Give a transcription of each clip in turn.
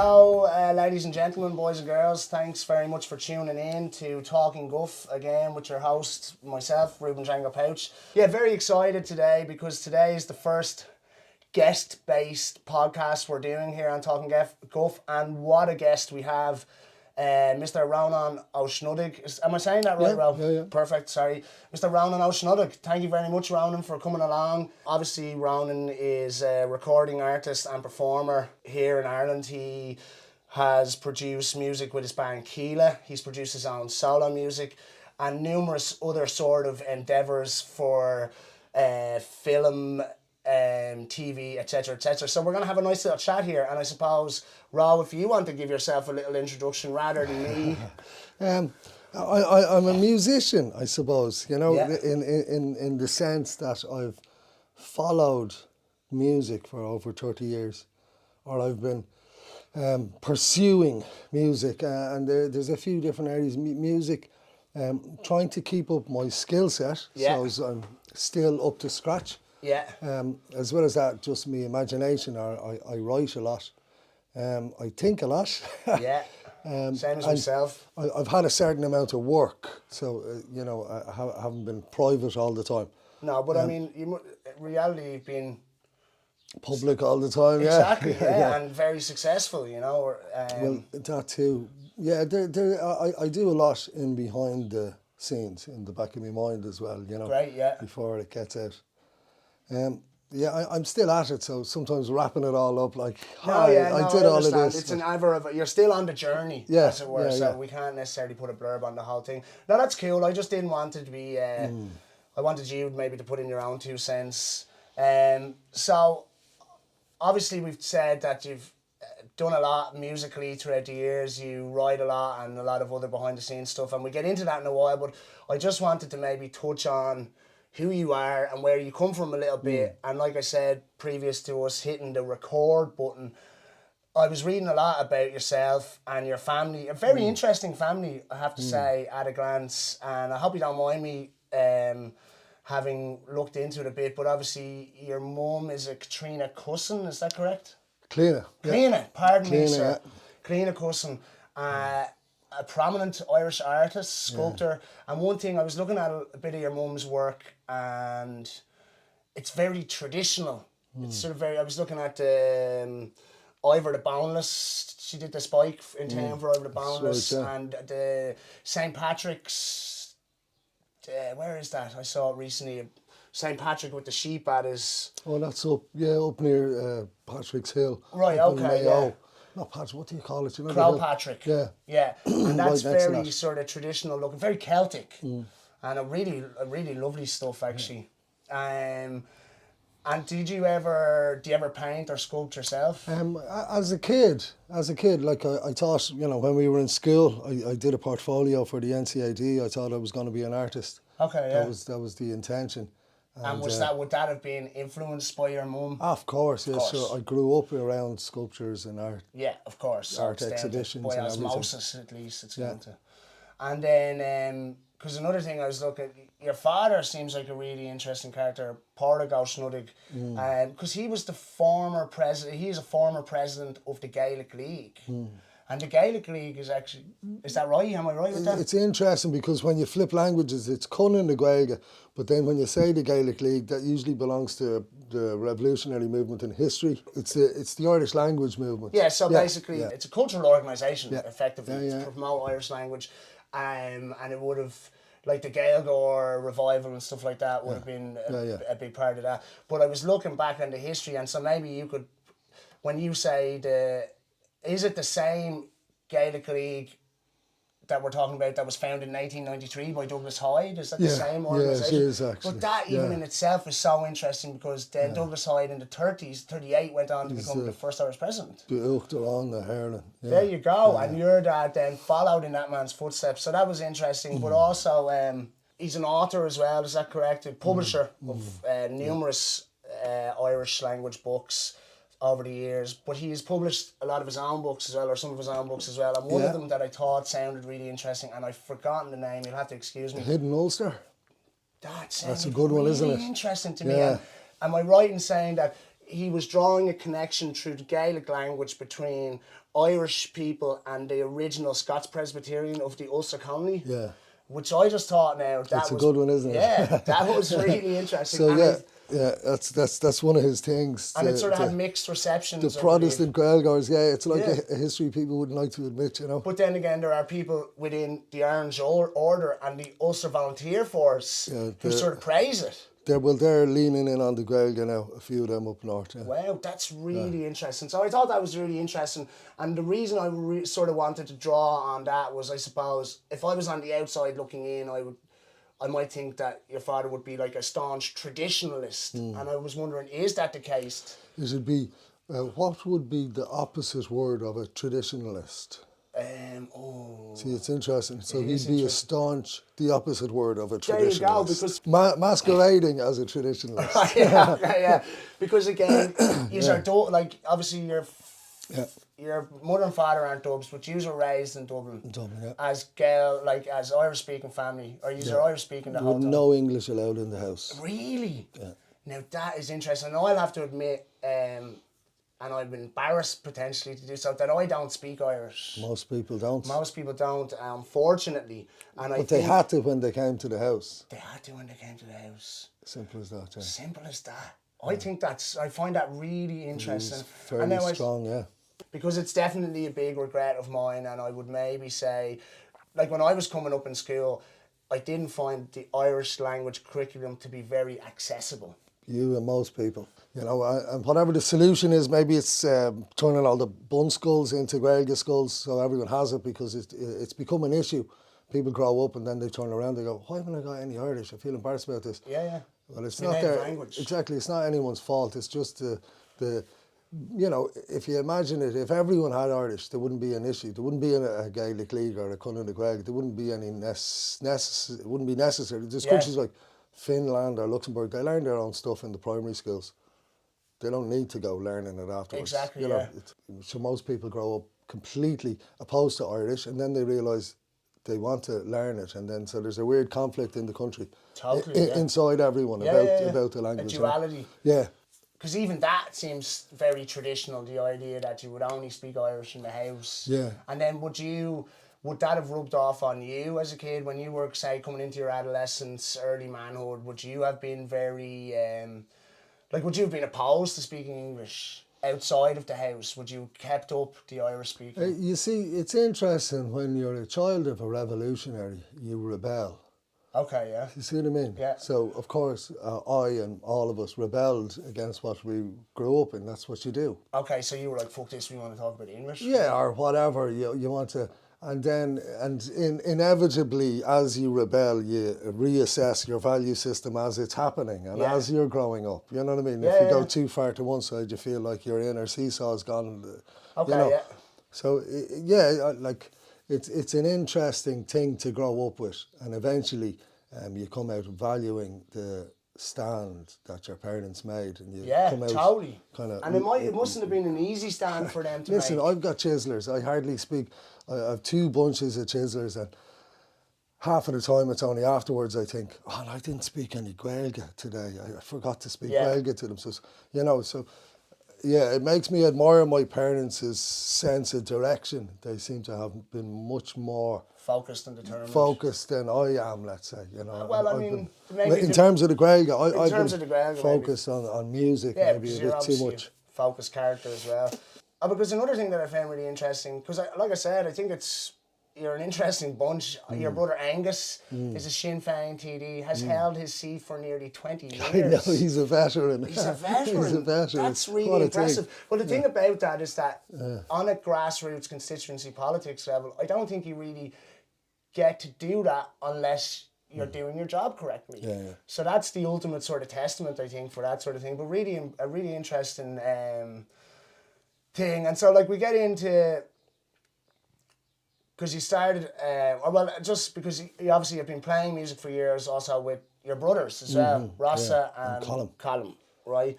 Hello, ladies and gentlemen, boys and girls. Thanks very much for tuning in to Talkin Guff again with your host, myself, Ruben Django Pouch. Yeah, very excited today because today is the first guest-based podcast we're doing here on Talkin Guff, and what a guest we have. Mr. Ronan Snodaigh. Am I saying that right, Ro? Yeah. Perfect, sorry. Mr. Ronan Snodaigh. Thank you very much, Ronan, for coming along. Obviously, Ronan is a recording artist and performer here in Ireland. He has produced music with his band Kíla. He's produced his own solo music and numerous other sort of endeavours for film, TV, etc., etc. So we're going to have a nice little chat here, and I suppose, Ro, if you want to give yourself a little introduction rather than me. I'm a musician, I suppose, you know, in the sense that I've followed music for over 30 years, or I've been pursuing music, and there's a few different areas. Music, trying to keep up my skill set, so I'm still up to scratch. Yeah. As well as that, just my imagination. I write a lot. I think a lot. Yeah. Same as myself. I've had a certain amount of work, so you know, I haven't been private all the time. No, but I mean, reality you've been public all the time. Exactly. Yeah, and very successful. You know. Well, that too. Yeah, I do a lot in behind the scenes, in the back of my mind as well. You know. Great. Yeah. Before it gets out. I'm still at it, so sometimes wrapping it all up like, I did all of this. It's an you're still on the journey, as it were, so we can't necessarily put a blurb on the whole thing. No, that's cool. I just didn't want it to be, I wanted you maybe to put in your own 2 cents. So, obviously we've said that you've done a lot musically throughout the years, you write a lot and a lot of other behind the scenes stuff, and we get into that in a while, but I just wanted to maybe touch on who you are and where you come from a little bit. And like I said, previous to us hitting the record button, I was reading a lot about yourself and your family. A very interesting family, I have to say, at a glance. And I hope you don't mind me having looked into it a bit. But obviously, your mum is a Katrina cousin, is that correct? Kíla. Kíla, pardon me, sir. Kíla cousin. A prominent Irish artist, sculptor, and one thing, I was looking at a bit of your mum's work, and it's very traditional. It's sort of very, I was looking at Ivor the Boneless, she did the spike in town for Ivor the Boneless, and the St. Patrick's, where is that? I saw it recently, St. Patrick with the sheep at his... Oh, that's up near Patrick's Hill. Right, okay, yeah. Not Patrick, what do you call it? You know, Crow Patrick. Yeah. And that's right, very sort of traditional looking, very Celtic. And a really lovely stuff, actually. And do you ever paint or sculpt yourself? As a kid, like I thought, you know, when we were in school, I did a portfolio for the NCAD. I thought I was going to be an artist. Okay, yeah. That was the intention. And would that have been influenced by your mum? Of course, yes. So I grew up around sculptures and art. Yeah, of course. Art exhibitions by and osmosis, at least, it's going to. And then, because another thing I was looking at, your father seems like a really interesting character, Portigo Snodaigh, because he was the former president. He is a former president of the Gaelic League. And the Gaelic League is actually, is that right? Am I right with that? It's interesting because when you flip languages, it's Cunning the Gaeilge, but then when you say the Gaelic League, that usually belongs to the revolutionary movement in history. It's the Irish language movement. Yeah, so basically it's a cultural organisation, effectively, to promote Irish language, and it would have, like the Gaeilge revival and stuff like that would have been a big part of that. But I was looking back on the history, and so maybe you could, when you say is it the same Gaelic League that we're talking about that was founded in 1893 by Douglas Hyde? Is that the same organisation? Yeah, it is actually. But that even in itself is so interesting because then Douglas Hyde in the 30s, 38, went on to become the first Irish president. The Uachtar on the Ireland. There you go. And your dad then followed in that man's footsteps. So that was interesting. But also, he's an author as well, is that correct? A publisher of numerous Irish language books over the years, but he's published a lot of his own books as well, or some of his own books as well, and one of them that I thought sounded really interesting, and I've forgotten the name, you'll have to excuse me. Hidden Ulster? That's a good one, isn't it? Really interesting to me. Am I right in saying that he was drawing a connection through the Gaelic language between Irish people and the original Scots Presbyterian of the Ulster colony. Yeah. Which I just thought now That's a good one, isn't it? Yeah, that was really interesting. So that's one of his things. And it sort of had mixed receptions. The Protestant Gaelgoers, it's like a history people wouldn't like to admit, you know. But then again, there are people within the Orange Order and the Ulster Volunteer Force who sort of praise it. They're leaning in on the Gaeilge now, a few of them up north. Yeah. Wow, that's really interesting. So I thought that was really interesting. And the reason I sort of wanted to draw on that was, I suppose, if I was on the outside looking in, I might think that your father would be like a staunch traditionalist. And I was wondering, is that the case? It would be, what would be the opposite word of a traditionalist? See, it's interesting. So he'd be a staunch, the opposite word of a traditionalist. There you go, because masquerading as a traditionalist. yeah. Because again, like obviously your mother and father aren't Dubs, but you were raised in Dublin. As as Irish speaking family, or you are Irish speaking the whole time. No English allowed in the house. Really? Yeah. Now that is interesting. I'll have to admit, and I'm embarrassed potentially to do so, that I don't speak Irish. Most people don't. Most people don't, unfortunately. But they had to when they came to the house. They had to when they came to the house. Simple as that, yeah. Simple as that. I find that really interesting. It's very strong, yeah. Because it's definitely a big regret of mine, and I would maybe say, like when I was coming up in school, I didn't find the Irish language curriculum to be very accessible. You and most people, you know, and whatever the solution is, maybe it's turning all the bun skulls into Gaeilge skulls so everyone has it, because it's become an issue. People grow up and then they turn around, they go, why haven't I got any Irish? I feel embarrassed about this. Yeah. Well, it's not their language. Exactly, it's not anyone's fault. It's just the you know, if you imagine it, if everyone had Irish, there wouldn't be an issue. There wouldn't be a Gaelic League or a Cunning the Gaeilge. There wouldn't be any it wouldn't be necessary. There's countries like Finland or Luxembourg, they learn their own stuff in the primary schools. They don't need to go learning it afterwards. Exactly, you know, so most people grow up completely opposed to Irish, and then they realise they want to learn it, and then so there's a weird conflict in the country. Totally, inside everyone about the language. A duality. Yeah. Because even that seems very traditional, the idea that you would only speak Irish in the house. Yeah. And then would that have rubbed off on you as a kid when you were, say, coming into your adolescence, early manhood? Would you have been very, would you have been opposed to speaking English outside of the house? Would you have kept up the Irish speaking? You see, it's interesting, when you're a child of a revolutionary, you rebel. Okay, yeah. You see what I mean? Yeah. So, of course, I and all of us rebelled against what we grew up in. That's what you do. Okay, so you were like, fuck this, we want to talk about English? Yeah, or whatever you want to. And then, inevitably, as you rebel, you reassess your value system as it's happening and as you're growing up. You know what I mean? If you go too far to one side, you feel like your inner seesaw's gone. Okay, you know? So, it's an interesting thing to grow up with, and eventually you come out valuing the stand that your parents made, and you come out totally. And it mustn't have been an easy stand for them to Listen, make. I've got chiselers. I hardly speak. I have 2 bunches of chiselers, and half of the time it's only afterwards I think, oh, I didn't speak any Gaeilge today. I forgot to speak Gaeilge to them. So, you know, it makes me admire my parents' sense of direction. They seem to have been much more focused and determined. Focused than I am, let's say. You know. Well, I mean, maybe in terms of the Gaeilge, I've been focused on music, maybe a bit too much. Focused character as well. Because another thing that I found really interesting, because like I said, I think you're an interesting bunch. Your brother Angus is a Sinn Féin TD, has held his seat for nearly 20 years. I know, he's a veteran. He's a veteran. That's really impressive. Well, the thing about that is that on a grassroots constituency politics level, I don't think you really get to do that unless you're doing your job correctly. Yeah. So that's the ultimate sort of testament, I think, for that sort of thing. But really, a really interesting thing. And so, like, we get into, because you started, just because you obviously have been playing music for years, also with your brothers as well, Rossa and Colm, right?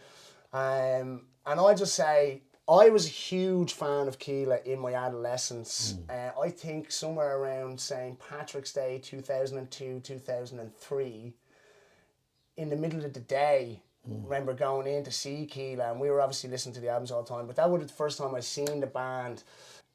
And I just say, I was a huge fan of Kíla in my adolescence. I think somewhere around St. Patrick's Day 2002, 2003, in the middle of the day, remember going in to see Kíla, and we were obviously listening to the albums all the time, but that was the first time I seen the band.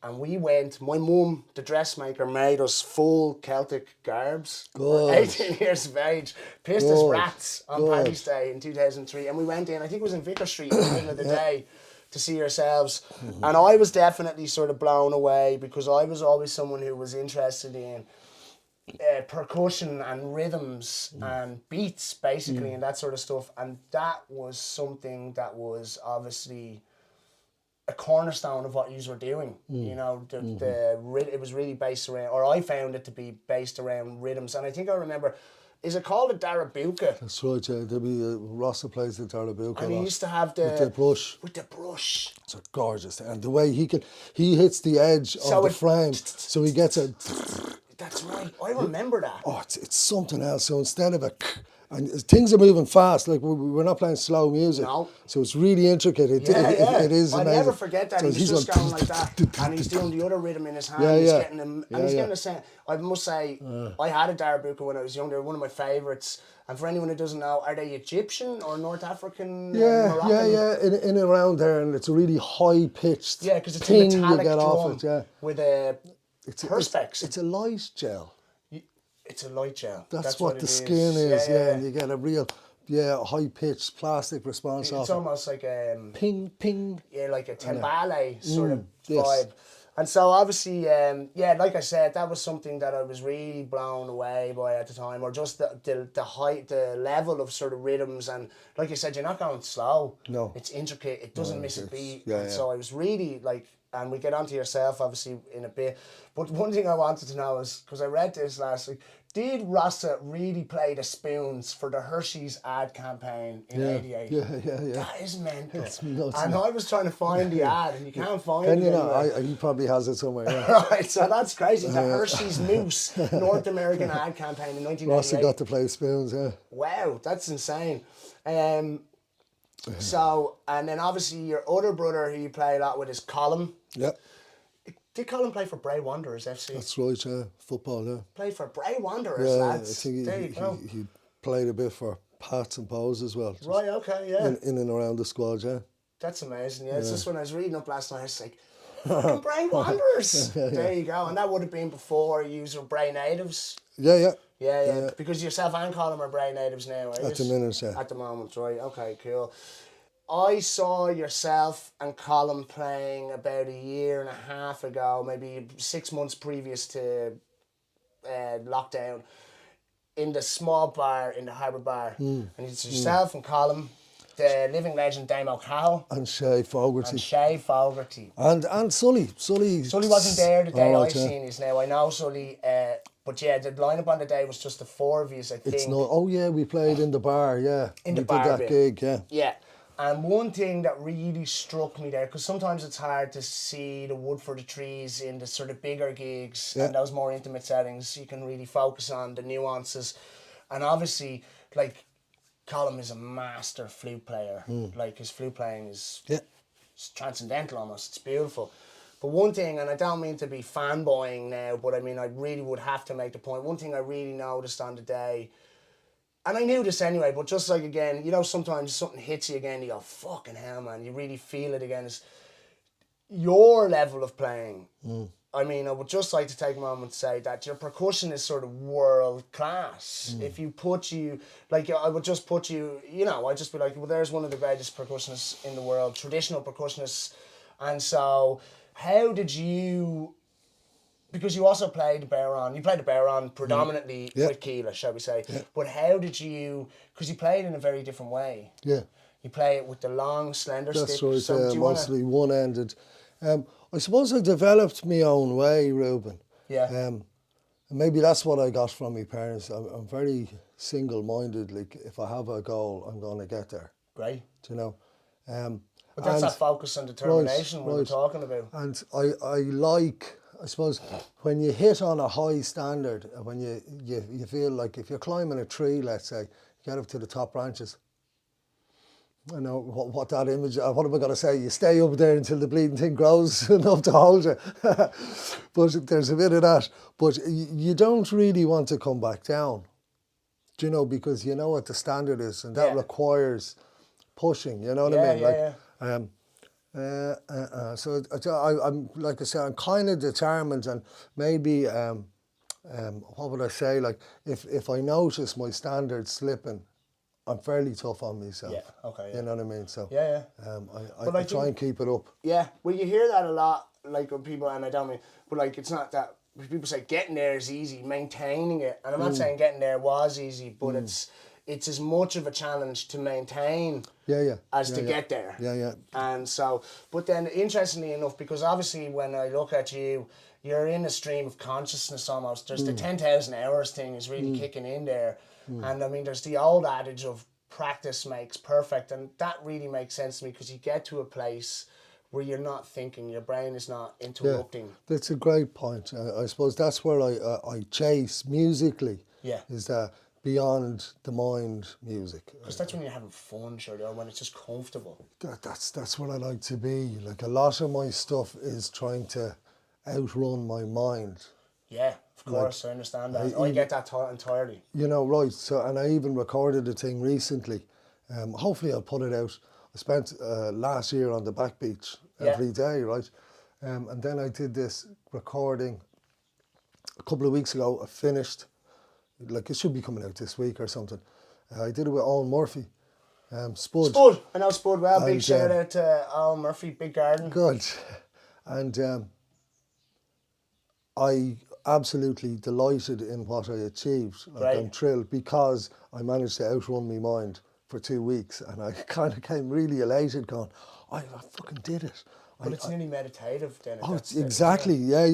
And we went, my mum, the dressmaker, made us full Celtic garbs. Good. 18 years of age. Pissed us rats on Paddy's Day in 2003. And we went in, I think it was in Vicar Street in the middle of the day, to see ourselves. And I was definitely sort of blown away, because I was always someone who was interested in percussion and rhythms and beats, basically, and that sort of stuff. And that was something that was obviously a cornerstone of what you were doing. You know, it was really based around, or I found it to be based around rhythms. And I think I remember, is it called a Darabuka? That's right, yeah. There'll be a Rasta plays the Darabuka. And he used to have with the brush. With the brush. It's a gorgeous. And the way he hits the edge of the frame, so he gets a... That's right. I remember that. Oh, it's something else. So instead of and things are moving fast. Like we're not playing slow music. No. So it's really intricate. It is amazing. I never forget that. So he's just going like that, and he's doing the other rhythm in his hand. He's getting them, and he's getting the same. I must say, I had a Darabuka when I was younger. One of my favourites. And for anyone who doesn't know, are they Egyptian or North African? Moroccan? In and around there, and it's a really high pitched. Yeah, because it's a metallic drum with a perspex. It's a light gel. It's a light gel. That's what the skin is, and you get a real, high-pitched plastic response off it. It's almost like a... Ping, ping. Yeah, like a timbale sort of vibe. And so obviously, like I said, that was something that I was really blown away by at the time, or just the height, the level of sort of rhythms. And like you said, you're not going slow. No. It's intricate. It doesn't miss a beat. So I was really like... And we get onto yourself, obviously, in a bit. But one thing I wanted to know is, because I read this last week, did Rasta really play the spoons for the Hershey's ad campaign in '88? Yeah. That is mental. It's nuts. And I was trying to find the ad, and you can't find it. Can you not? He probably has it somewhere. Yeah. Right, so that's crazy. The Hershey's Mousse North American ad campaign in 1988. Rasta got to play spoons, yeah. Wow, that's insane. So, and then obviously your other brother who you play a lot with is Colin. Yep. Did Colin play for Bray Wanderers FC? That's right, yeah. Football, yeah. Played for Bray Wanderers, lads. I think he played a bit for Pats and Poes as well. Right, okay, yeah. In and around the squad, yeah. That's amazing, yeah. It's just when I was reading up last night, I was like, fucking Bray Wanderers. There you go. And that would have been before you were Bray natives. Yeah. Yeah. Because yourself and Colin are Bray natives now, right? At the minute, yeah. At the moment, right. Okay, cool. I saw yourself and Colin playing about 1.5 years ago, maybe 6 months previous to lockdown, in the small bar in the Harbour Bar. And it's yourself and Colin, the living legend Dame O'Cahal. And Shay Fogarty. And Sully. Sully wasn't there the day I seen his now. I know Sully, but yeah, the lineup on the day was just the four of you, I think. We played in the bar, yeah. In the bar. We did that gig, yeah. Yeah. And one thing that really struck me there, because sometimes it's hard to see the wood for the trees in the sort of bigger gigs and those more intimate settings. You can really focus on the nuances. And obviously, like, Colin is a master flute player. Like, his flute playing is it's transcendental almost. It's beautiful. But one thing, and I don't mean to be fanboying now, but I mean, I really would have to make the point. One thing I really noticed on the day, and I knew this anyway, but just like, again, you know, sometimes something hits you again, you go, fucking hell, man, you really feel it again. Is your level of playing. I mean, I would just like to take a moment to say that your percussion is sort of world class. If you put you, like, I would just put you, you know, I'd just be like, well, there's one of the greatest percussionists in the world, traditional percussionists. And so, how did you... Because you also played the Baron. You played the Baron predominantly with Kíla, shall we say. But how did you... Because you played in a very different way. Yeah. You play it with the long, slender stick. That's right, so mostly one-ended. I suppose I developed my own way, Ruben. Yeah. And maybe that's what I got from my parents. I'm very single-minded. Like, if I have a goal, I'm going to get there. Great. Do you know? But that's that focus and determination we were talking about. And I like... I suppose when you hit on a high standard, when you feel like if you're climbing a tree, let's say, you get up to the top branches. I know what that image, what am I going to say? You stay up there until the bleeding thing grows enough to hold you. But there's a bit of that. But you don't really want to come back down, do you know, because you know what the standard is, and that requires pushing, you know what I mean? Yeah. So I'm like I said, I'm kind of determined, and maybe what would I say? Like if I notice my standards slipping, I'm fairly tough on myself. Yeah. Okay. Yeah. You know what I mean? So I I try and keep it up. Yeah. Well, you hear that a lot, like when people, and I don't mean, but like it's not that people say getting there is easy, maintaining it, and I'm not saying getting there was easy, but it's as much of a challenge to maintain as to get there. Yeah. And so, but then interestingly enough, because obviously when I look at you, you're in a stream of consciousness almost. There's the 10,000 hours thing is really kicking in there. And I mean, there's the old adage of practice makes perfect. And that really makes sense to me, because you get to a place where you're not thinking, your brain is not interrupting. Yeah, that's a great point. I suppose that's where I chase musically. Yeah. Is that beyond the mind music. Because that's when you're having fun, sure, or when it's just comfortable. That's what I like to be. Like a lot of my stuff is trying to outrun my mind. Yeah, of course, I understand that. I get that entirely. You know, right. So, and I even recorded a thing recently. Hopefully I'll put it out. I spent last year on the back beach every day, right? And then I did this recording a couple of weeks ago. I finished. Like, it should be coming out this week or something. I did it with Owen Murphy. Spud. I know Spud well. Big shout out to Owen Murphy, Big Garden. Good. And I absolutely delighted in what I achieved. Like, I'm thrilled because I managed to outrun my mind for 2 weeks, and I kind of came really elated going, I fucking did it. But it's nearly meditative then. Oh, exactly. Yeah.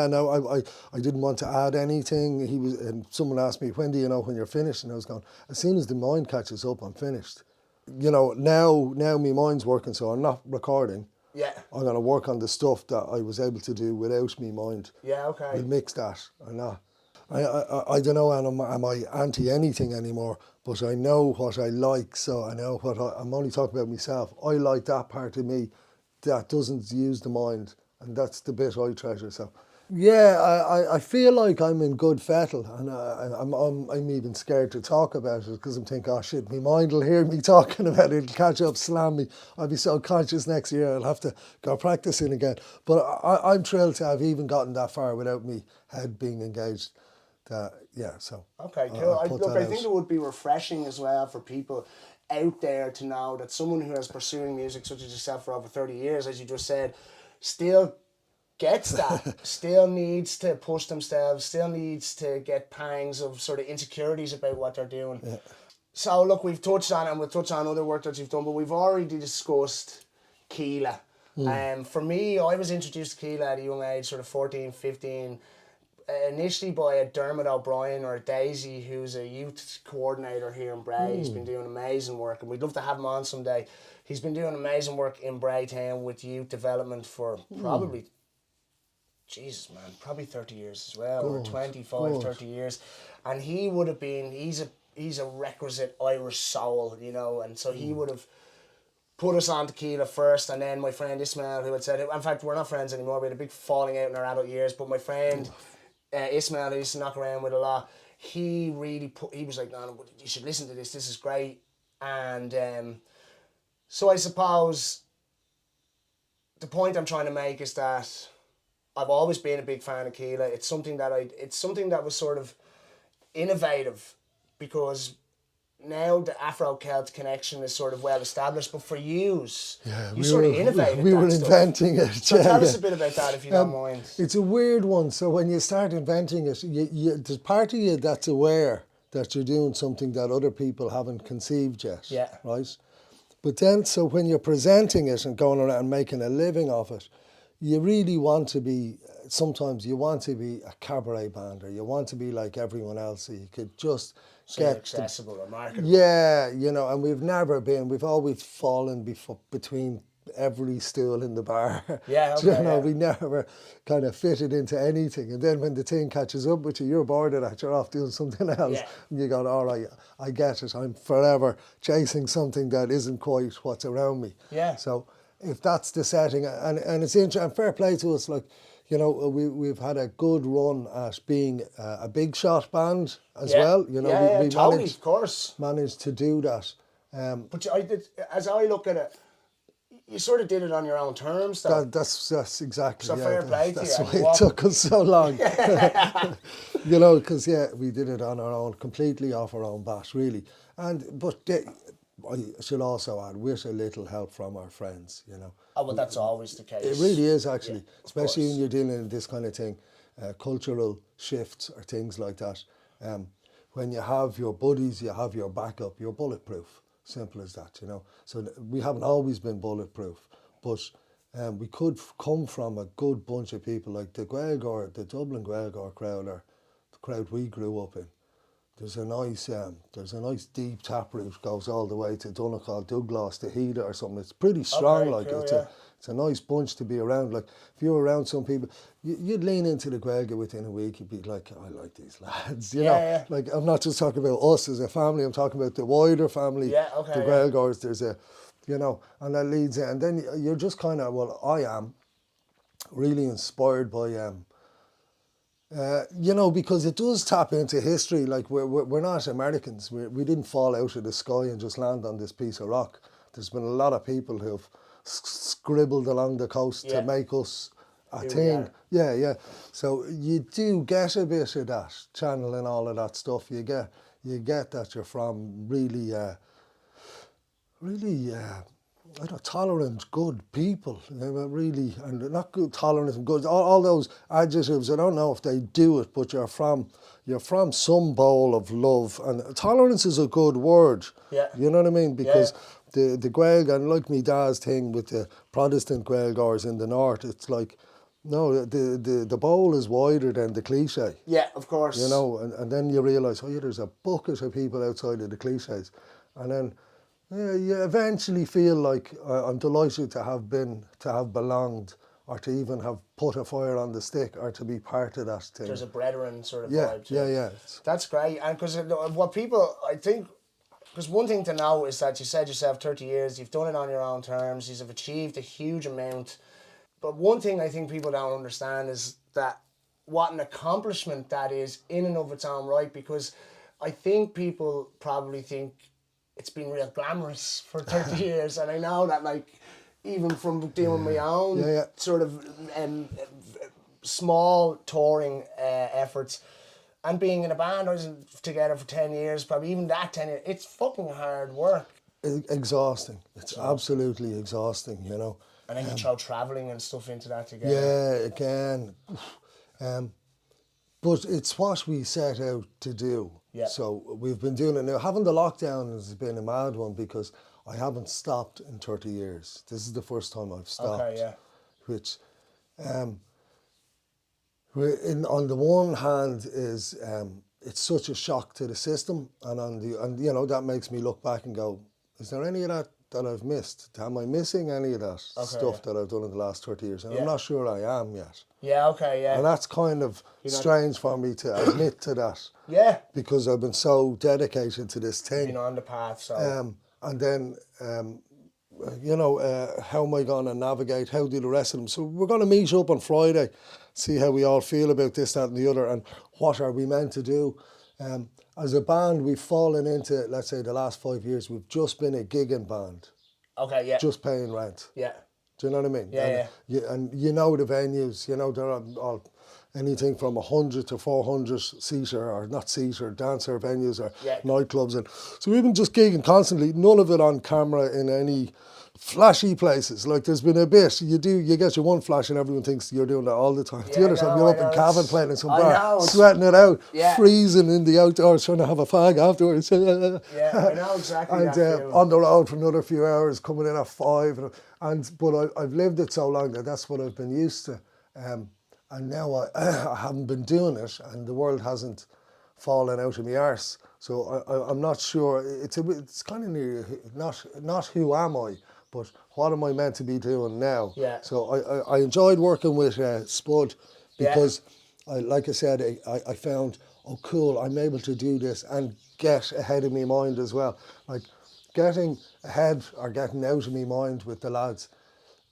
And I didn't want to add anything. And someone asked me, when do you know when you're finished? And I was going, as soon as the mind catches up, I'm finished. You know, now my mind's working, so I'm not recording. Yeah. I'm going to work on the stuff that I was able to do without me mind. Yeah, okay. We'll mix that. I'm not. I don't know, am I anti anything anymore, but I know what I like, so I know what I'm only talking about myself. I like that part of me that doesn't use the mind, and that's the bit I treasure. So yeah, I feel like I'm in good fettle, and I'm even scared to talk about it, because I'm thinking, oh shit, my mind will hear me talking about it, it'll catch up, slam me, I'll be so conscious next year I'll have to go practicing again. But I'm thrilled to have even gotten that far without me head being engaged. So okay, cool. I think it would be refreshing as well for people out there to know that someone who is pursuing music such as yourself for over 30 years, as you just said, still gets that, still needs to push themselves, still needs to get pangs of sort of insecurities about what they're doing. Yeah. So look, we've touched on it, and we'll touch on other work that you've done, but we've already discussed Kíla. For me, I was introduced to Kíla at a young age, sort of 14, 15, initially by a Dermot O'Brien or a Daisy, who's a youth coordinator here in Bray. He's been doing amazing work, and we'd love to have him on someday. He's been doing amazing work in Braytown with youth development for probably, Jesus man, probably 30 years as well, or 25, 30 years. And he would have been, he's a requisite Irish soul, you know, and so he would have put us on to Kíla first, and then my friend Ismail, who had said, in fact, we're not friends anymore, we had a big falling out in our adult years, but my friend Ismail, who used to knock around with a lot, he was like, no, you should listen to this is great. And so I suppose the point I'm trying to make is that I've always been a big fan of Kíla. It's something that was sort of innovative, because now the Afro-Celt connection is sort of well established, but for you sort of innovated. We were inventing it. So tell us a bit about that, if you don't mind. It's a weird one. So when you start inventing it, there's part of you that's aware that you're doing something that other people haven't conceived yet. Yeah. Right? But then, so when you're presenting it and going around and making a living of it, you really want to be, sometimes you want to be a cabaret band, or you want to be like everyone else, so you could just get accessible or marketable. Yeah, you know, and we've always fallen between every stool in the bar. Yeah, okay, you know, we never kind of fitted into anything. And then when the thing catches up with you, you're bored of that, you're off doing something else. Yeah. And you go, all right, I get it. I'm forever chasing something that isn't quite what's around me. Yeah. So if that's the setting, and it's interesting, and fair play to us, like, you know, we've had a good run at being a big shot band as well. You know, we totally, of course, managed to do that. But as I look at it, you sort of did it on your own terms, though. That's exactly. So fair play to you. That's why it took us so long. You know, because we did it on our own, completely off our own bat, really. But I should also add, with a little help from our friends, you know. Oh, well, that's always the case. It really is, actually, especially when you're dealing with this kind of thing, cultural shifts or things like that. When you have your buddies, you have your backup, you're bulletproof. Simple as that, you know. So we haven't always been bulletproof, but we could come from a good bunch of people like the Dublin Gaeilgeoir crowd, or the crowd we grew up in. There's a nice deep taproot, goes all the way to Donegal, Douglas, to Heda or something. It's pretty strong, it's a nice bunch to be around. Like, if you were around some people, you'd lean into the Gaeilge within a week. You'd be like, I like these lads, you know. Yeah. Like, I'm not just talking about us as a family. I'm talking about the wider family. The Gaeilgeoirs. There's you know, and that leads in, and then you're just kind of, well, I am really inspired by you know, because it does tap into history. Like, we're not Americans. We didn't fall out of the sky and just land on this piece of rock. There's been a lot of people who've scribbled along the coast to make us a thing. Yeah. So you do get a bit of that, channeling all of that stuff. You get that you're from really tolerant, good people, really, and not good, tolerant and good. All those adjectives, I don't know if they do it, but you're from some bowl of love, and tolerance is a good word. Yeah. You know what I mean? Because the Gaeilge, and like me dad's thing with the Protestant Gaeilgeoirs in the north, it's like, no, the bowl is wider than the cliche. Yeah, of course. You know, and then you realise, there's a bucket of people outside of the cliches, and then. Yeah, you eventually feel like I'm delighted to have belonged, or to even have put a fire on the stick, or to be part of that thing. There's a brethren sort of vibe to it. Yeah. That's great, and because what people, I think, because one thing to know is that you said yourself 30 years, you've done it on your own terms, you've achieved a huge amount, but one thing I think people don't understand is that what an accomplishment that is in and of its own right, because I think people probably think it's been real glamorous for 30 years, and I know that, like, even from doing my own sort of small touring efforts, and being in a band, I was together for 10 years, probably even that 10 years, it's fucking hard work. Exhausting. It's absolutely exhausting, you know. And then you throw travelling and stuff into that together. Yeah, again. But it's what we set out to do. Yeah. So we've been doing it now. Having the lockdown has been a mad one, because I haven't stopped in 30 years. This is the first time I've stopped. Okay, yeah. Which, on the one hand, is it's such a shock to the system, and you know, that makes me look back and go, is there any of that I've missed? Am I missing any of that stuff that I've done in the last 30 years? And I'm not sure I am yet. Yeah, okay, yeah. And that's kind of strange for me to admit to that. Yeah. Because I've been so dedicated to this thing. Been on the path, so. And then, you know, how am I going to navigate? How do the rest of them? So we're going to meet up on Friday, see how we all feel about this, that and the other, and what are we meant to do. As a band, we've fallen into, let's say, the last 5 years, we've just been a gigging band. Okay, yeah. Just paying rent. Yeah. Do you know what I mean? Yeah, and you know the venues, you know, they're all anything from 100 to 400 seater, or not seater, dancer venues, or nightclubs. And so we've been just gigging constantly, none of it on camera in any flashy places. Like, there's been a bit, you get your one flash and everyone thinks you're doing that all the time. The other time you're up in Cavan playing in some bar, sweating it out, freezing in the outdoors, trying to have a fag afterwards. I know exactly. And on the road for another few hours, coming in at 5. But I've lived it so long that that's what I've been used to. And now I haven't been doing it, and the world hasn't fallen out of my arse. So I'm not sure. It's kind of near, not who am I, but what am I meant to be doing now? Yeah. So I enjoyed working with Spud, because, like I said, I found, oh cool, I'm able to do this and get ahead of my mind as well. Like, getting ahead or getting out of my mind with the lads.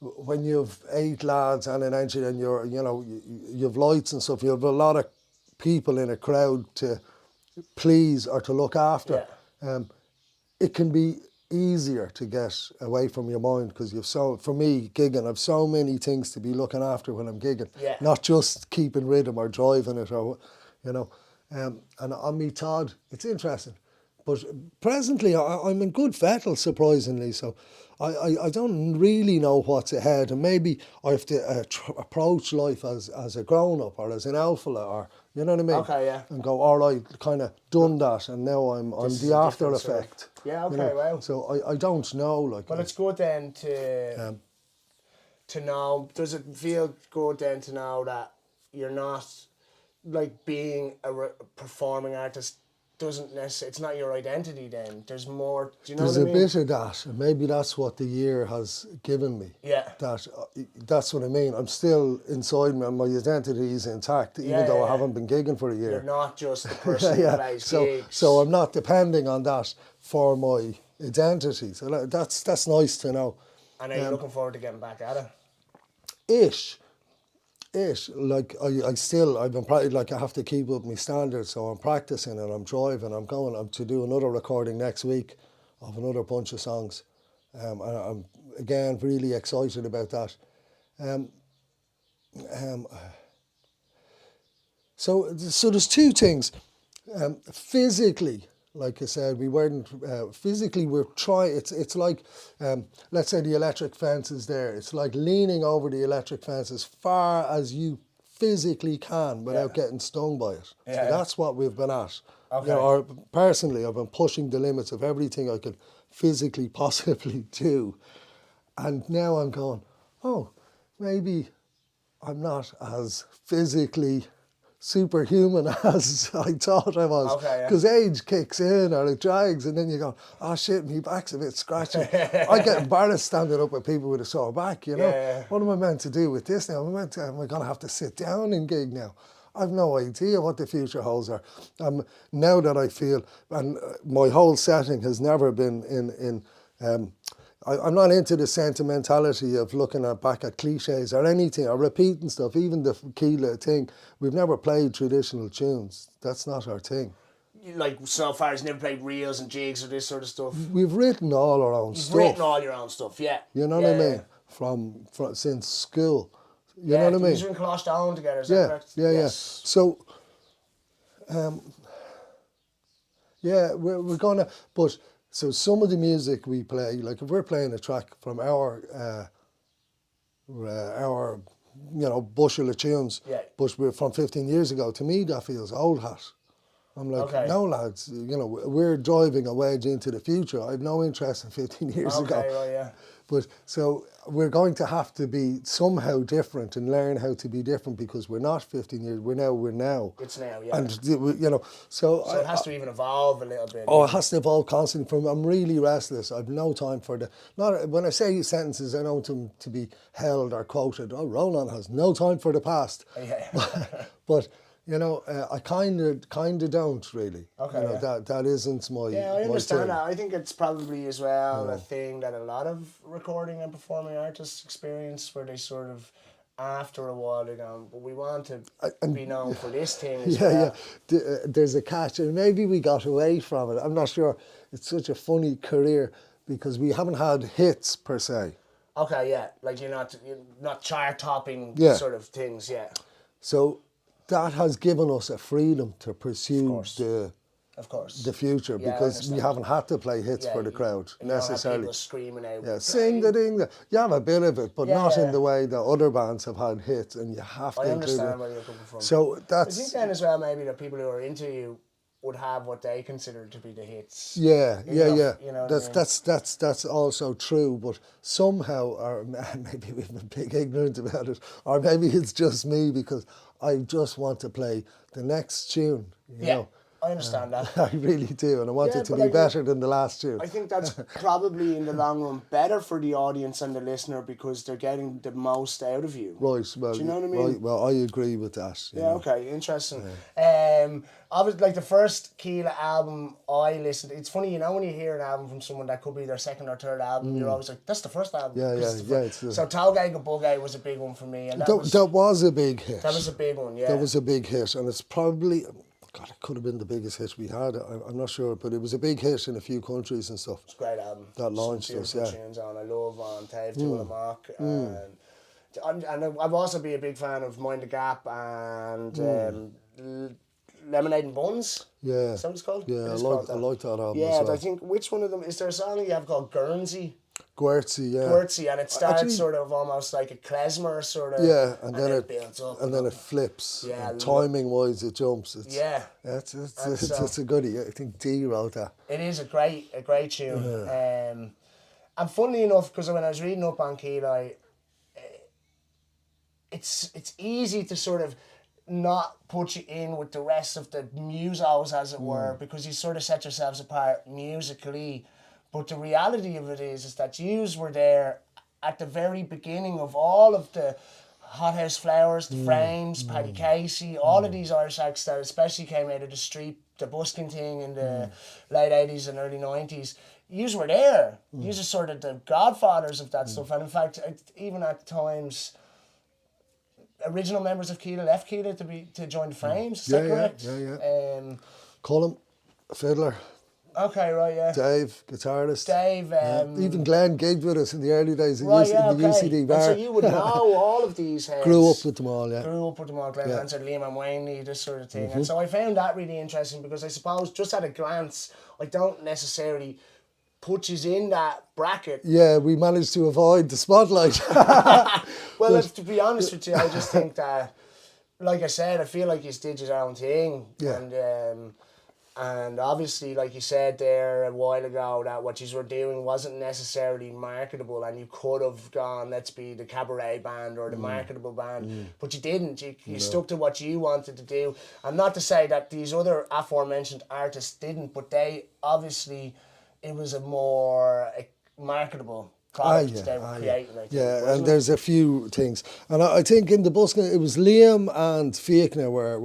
When you've 8 lads and an engine, and you've lights and stuff, you have a lot of people in a crowd to please or to look after. Yeah. It can be easier to get away from your mind because for me, gigging, I've so many things to be looking after when I'm gigging. Yeah. Not just keeping rhythm or driving it or, you know. And on me Todd, it's interesting. But presently, I'm in good fettle, surprisingly. So I don't really know what's ahead. And maybe I have to approach life as a grown-up or as an alpha or, you know what I mean? Okay, yeah. And go, all right, kind of done that. And now I'm the after effect. Yeah, okay, you know? wow. So I don't know. Well, it's good then to know. Does it feel good then to know that you're not, like, being a performing artist doesn't necessarily, it's not your identity then. There's more, do you know what I mean? There's a bit of that, and maybe that's what the year has given me. Yeah. That's what I mean. I'm still inside me, and my identity is intact, even though I haven't been gigging for a year. You're not just the person who plays gigs. So I'm not depending on that for my identity. So that's nice to know. And are you looking forward to getting back at it? Ish. Like I've been like I have to keep up my standards, so I'm practicing and I'm driving. I'm to do another recording next week of another bunch of songs. And I'm again really excited about that. So there's two things. Physically, like I said, we weren't physically. We're trying. It's like let's say the electric fence is there. It's like leaning over the electric fence as far as you physically can without getting stung by it. Yeah. So that's what we've been at. Okay. You know, or personally, I've been pushing the limits of everything I could physically possibly do, and now I'm going, oh, maybe I'm not as physically superhuman as I thought I was. Because age kicks in or it drags, and then you go, oh shit, my back's a bit scratchy. I get embarrassed standing up with people with a sore back, you know. Yeah. What am I meant to do with this now? Am I going to have to sit down and gig now? I've no idea what the future holds. Now that I feel, and my whole setting has never been in I'm not into the sentimentality of looking back at cliches or anything or repeating stuff. Even the Kíla thing, we've never played traditional tunes. That's not our thing. Like, so far, you've never played reels and jigs or this sort of stuff? We've written all our own stuff. You've written all your own stuff, yeah. You know what I mean? From since school. You know what I mean? You're in Colosh down together, is that correct? Yeah. So, we're gonna, but. So some of the music we play, like if we're playing a track from our bushel of tunes, but we're from 15 years ago, to me that feels old hat. I'm like, no lads, we're driving a wedge into the future. I have no interest in 15 years ago. Well, yeah. But so we're going to have to be somehow different and learn how to be different because we're not 15 years. We're now. It's now, yeah. And so it has to even evolve a little bit. Oh, it has to evolve constantly. I'm really restless. I've no time for not when I say sentences, I don't want them to be held or quoted. Oh, Ronan has no time for the past. Yeah. but I kind of don't really. Okay. That isn't my. Yeah, I understand that. I think it's probably as well a thing that a lot of recording and performing artists experience, where they sort of, after a while, they go, but we want to be known for this thing as well. Yeah. There's a catch, and maybe we got away from it. I'm not sure. It's such a funny career because we haven't had hits per se. Okay, yeah, like you're not chart topping sort of things, yeah. So that has given us a freedom to pursue the future because we haven't had to play hits for the crowd necessarily. People screaming out. Yeah, sing the ding. You have a bit of it, but not in the way that other bands have had hits, and you have to. I understand where you're coming from. So that's. I think then as well maybe the people who are into you would have what they consider to be the hits. Yeah. You know that's also true, but somehow, or maybe we've been big ignorant about it, or maybe it's just me because I just want to play the next tune. You know? I understand that. I really do, and I want it to be better than the last tune. I think that's probably in the long run better for the audience and the listener because they're getting the most out of you. Right, well, do you know what I mean? Right, well, I agree with that. Okay, interesting. I was like the first Kíla album I listened to, it's funny, when you hear an album from someone that could be their second or third album, you're always like, that's the first album. So Talkin Guff was a big one for me. And that was a big hit. That was a big one, yeah. That was a big hit, and it's probably, God, it could have been the biggest hit we had. I'm not sure, but it was a big hit in a few countries and stuff. It's a great album. That launched us, yeah. Tunes on. I love on Tave Tula Mock. And I've also been a big fan of Mind the Gap and Lemonade and Buns. Yeah. Is that what it's called? Yeah, I like that album yeah, as well. I think, which one of them, is there a song you have called Guernsey? Guernsey, yeah. Guernsey, and it starts sort of almost like a klezmer sort of. Yeah, and then it builds up. And then it flips. Yeah. Timing wise, it jumps. It's a goodie. I think D wrote that. It is a great tune. Yeah. And funnily enough, because when I was reading up on Kíla, it's easy to sort of not put you in with the rest of the musos, as it were, because you sort of set yourselves apart musically. But the reality of it is that yous were there at the very beginning of all of the Hothouse Flowers, the Frames, Paddy Casey, all of these Irish acts that especially came out of the street, the busking thing in the late 80s and early 90s. Yous were there. Yous are sort of the godfathers of that stuff. And in fact, even at times, original members of Kíla left Kíla to join the Frames. Is that correct? Yeah. Colin, fiddler. Okay, right, yeah. Dave, guitarist. Dave. Even Glenn gigged with us in the early days in the UCD bar. And so you would know all of these heads. Grew up with them all, yeah. Glenn Hansard, Liam and Wayne, this sort of thing. And so I found that really interesting because I suppose just at a glance, I don't necessarily put you in that bracket. Yeah, we managed to avoid the spotlight. Well, to be honest with you, I just think that, like I said, I feel like you did your own thing. Yeah. And obviously, like you said there a while ago, that what you were doing wasn't necessarily marketable, and you could have gone, let's be the cabaret band or the marketable band, but you didn't. You stuck to what you wanted to do. And not to say that these other aforementioned artists didn't, but they obviously, it was a more marketable product they were creating. I think, and there's a few things. And I think in the busking, it was Liam and Fiachna were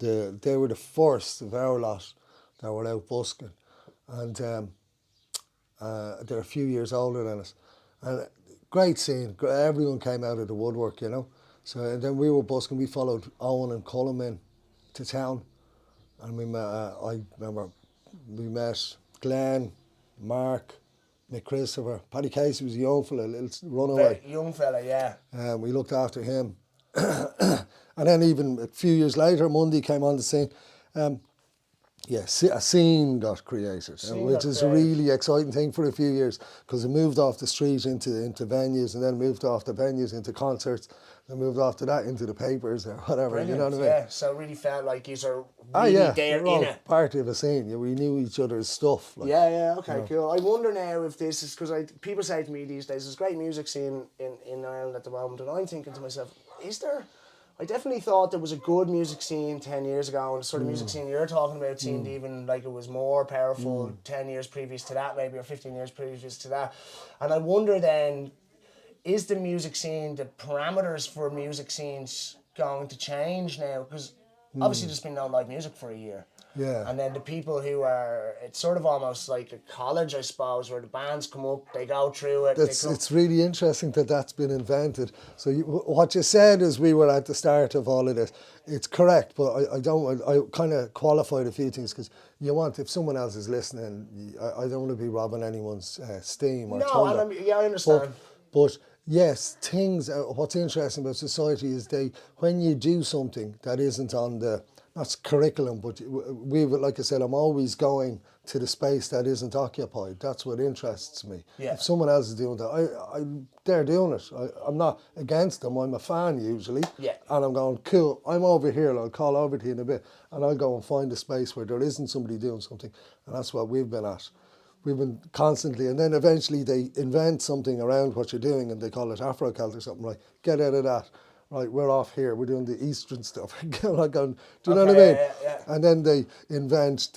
they were the first of our lot that were out busking, and they're a few years older than us. And great scene, everyone came out of the woodwork, you know. So and then we were busking. We followed Owen and Cullum in to town, and we met. I remember we met Glenn, Mark, Nick Christopher, Paddy Casey was a young fella, a little runaway. Young fella, yeah. We looked after him. And then even a few years later, Mundy came on the scene. A scene got created, which is a really exciting thing for a few years, because it moved off the street into venues, and then moved off the venues into concerts, and moved after that into the papers or whatever. Brilliant, you know what I mean? Yeah, so it really felt like you are really there in it. Part of a scene. Yeah, we knew each other's stuff. Like, okay, cool. I wonder now if this is, because people say to me these days, there's a great music scene in Ireland at the moment, and I'm thinking to myself, is there? I definitely thought there was a good music scene 10 years ago, and the sort of music scene you're talking about seemed even like it was more powerful 10 years previous to that, maybe, or 15 years previous to that. And I wonder then, is the music scene, the parameters for music scenes going to change now? Because obviously there's been no live music for a year. Yeah. And then the people who are, it's sort of almost like a college, I suppose, where the bands come up, they go through it. It's really interesting that that's been invented. So what you said is we were at the start of all of this. It's correct, but I kind of qualified a few things, because you want, if someone else is listening, I don't want to be robbing anyone's steam or thunder. No, I understand. But yes, what's interesting about society is when you do something that isn't on the, that's curriculum, but like I said, I'm always going to the space that isn't occupied. That's what interests me. Yeah. If someone else is doing that, they're doing it. I'm not against them. I'm a fan usually. Yeah. And I'm going, cool, I'm over here. I'll call over to you in a bit. And I'll go and find a space where there isn't somebody doing something. And that's what we've been at. We've been constantly, and then eventually they invent something around what you're doing, and they call it Afro-Celt or something, right? Get out of that. Right, we're off here, we're doing the Eastern stuff. Do you know what I mean? Yeah. And then they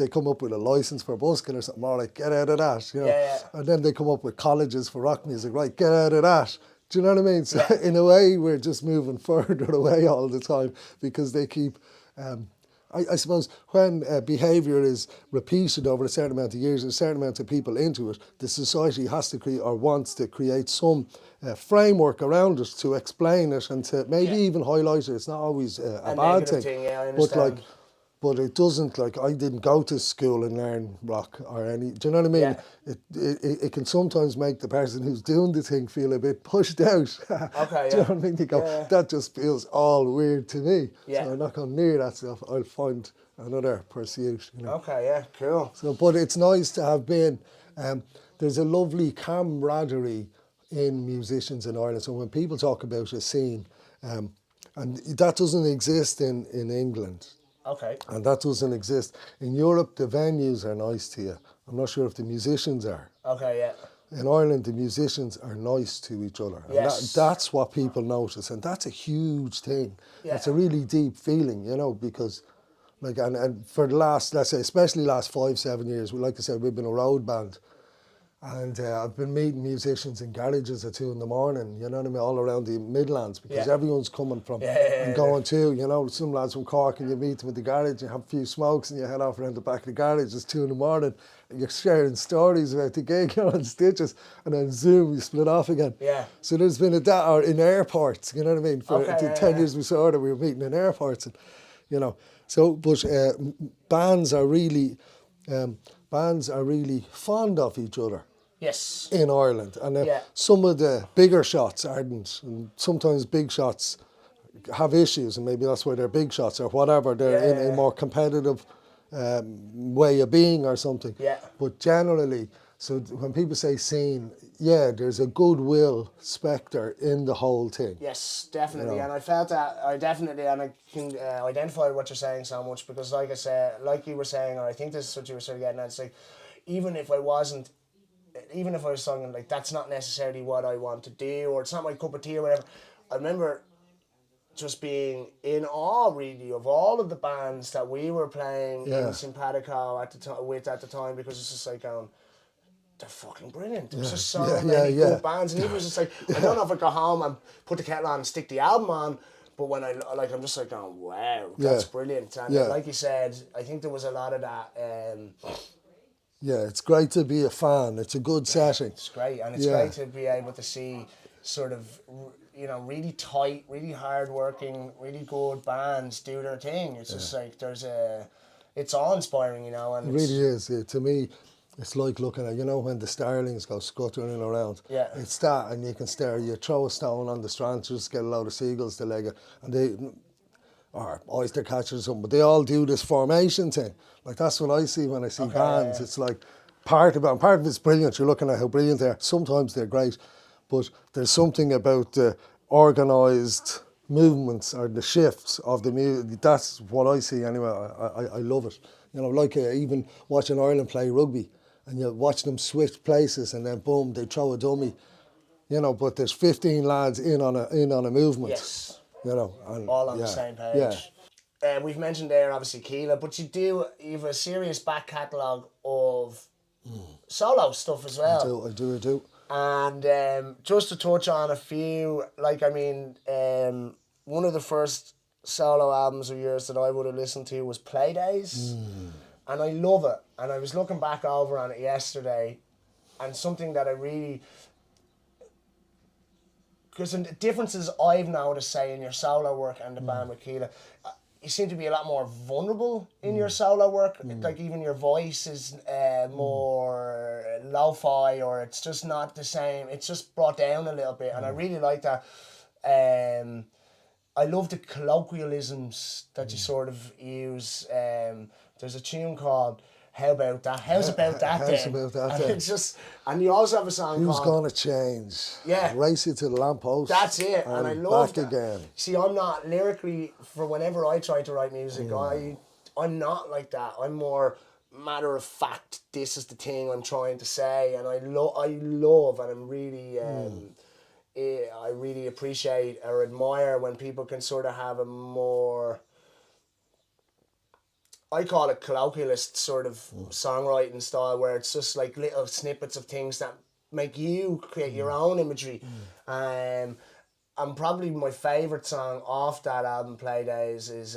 come up with a license for busking or something, all right, get out of that. You know? Yeah. And then they come up with colleges for rock music, right, get out of that. Do you know what I mean? So in a way, we're just moving further away all the time, because they keep, I suppose when behaviour is repeated over a certain amount of years, a certain amount of people into it, the society has to create, or wants to create, some framework around it to explain it and to maybe even highlight it. It's not always a bad thing. I understand. but it doesn't, like, I didn't go to school and learn rock or any, do you know what I mean? Yeah. It can sometimes make the person who's doing the thing feel a bit pushed out. Okay, Do you know what I mean? You go, that just feels all weird to me. Yeah. So I'm not going near that stuff. I'll find another pursuit, you know. Okay, yeah, cool. So, but it's nice to have been, there's a lovely camaraderie in musicians in Ireland. So when people talk about a scene, and that doesn't exist in England. Okay. And that doesn't exist. In Europe, the venues are nice to you. I'm not sure if the musicians are. Okay, yeah. In Ireland, the musicians are nice to each other. And Yes. that's what people notice. And that's a huge thing. Yeah. It's a really deep feeling, you know, because, like, and for the last, let's say, especially last 5-7 years, like I said, we've been a road band. And I've been meeting musicians in garages at 2 in the morning, you know what I mean, all around the Midlands, because everyone's coming from and going to, you know, some lads from Cork, and you meet them at the garage, you have a few smokes and you head off around the back of the garage. It's 2 in the morning and you're sharing stories about the gig, you're on stitches, and then zoom, you split off again. Yeah. So there's been or in airports, you know what I mean, for 10 years before that we were meeting in airports, and, you know, so, but bands are really fond of each other. Yes. In Ireland, and some of the bigger shots aren't, and sometimes big shots have issues, and maybe that's why they're big shots or whatever. They're in a more competitive way of being or something. Yeah. But generally, so when people say scene, there's a goodwill spectre in the whole thing. Yes, definitely, You know? and I felt that I can identify what you're saying so much, because, like I said, like you were saying, or I think this is what you were sort of getting at. It's like, even if I was singing, like, that's not necessarily what I want to do, or it's not my cup of tea or whatever. I remember just being in awe, really, of all of the bands that we were playing in Simpatico at the time, because it's just like, they're fucking brilliant. There's just so many good bands, and even was just like, I don't know if I go home and put the kettle on and stick the album on, but when I'm just like, oh wow, that's brilliant. And like you said, I think there was a lot of that. Yeah, it's great to be a fan. It's a good setting. It's great, and it's great to be able to see sort of, you know, really tight, really hard-working, really good bands do their thing. It's just like it's awe-inspiring, you know. And it really is. To me, it's like looking at, you know, when the starlings go scuttering around. Yeah. It's that, and you can stare. You throw a stone on the strand, just get a load of seagulls to leg it, and they, or oyster catchers or something, but they all do this formation thing. Like, that's what I see when I see bands. It's like part of it's brilliant. You're looking at how brilliant they are. Sometimes they're great, but there's something about the organised movements or the shifts of the music. That's what I see anyway. I love it. You know, like even watching Ireland play rugby, and you watch them switch places, and then boom, they throw a dummy. You know, but there's 15 lads in on a movement. yes, You know, and all on the same page. Yeah. We've mentioned there, obviously, Kíla, but you have a serious back catalogue of solo stuff as well. I do. And just to touch on a few, like, I mean, one of the first solo albums of yours that I would have listened to was Playdays. And I love it. And I was looking back over on it yesterday, and something that I really... Because the differences I've noticed, say, in your solo work and the band with Kíla, you seem to be a lot more vulnerable in your solo work. Like, even your voice is more lo-fi, or it's just not the same. It's just brought down a little bit, and I really like that. I love the colloquialisms that you sort of use. There's a tune called How About That? How's About That How's then? About That And then? it's just, and you also have a song Who's called... gonna change? Yeah. Race you to the lamppost. That's it, and I love back that. again. See, I'm not lyrically, for whenever I try to write music, I'm not like that. I'm more matter of fact. This is the thing I'm trying to say, and I love, and I'm really, I really appreciate or admire when people can sort of have a more, I call it colloquialist sort of songwriting style, where it's just like little snippets of things that make you create your own imagery. And probably my favourite song off that album, Playdays, is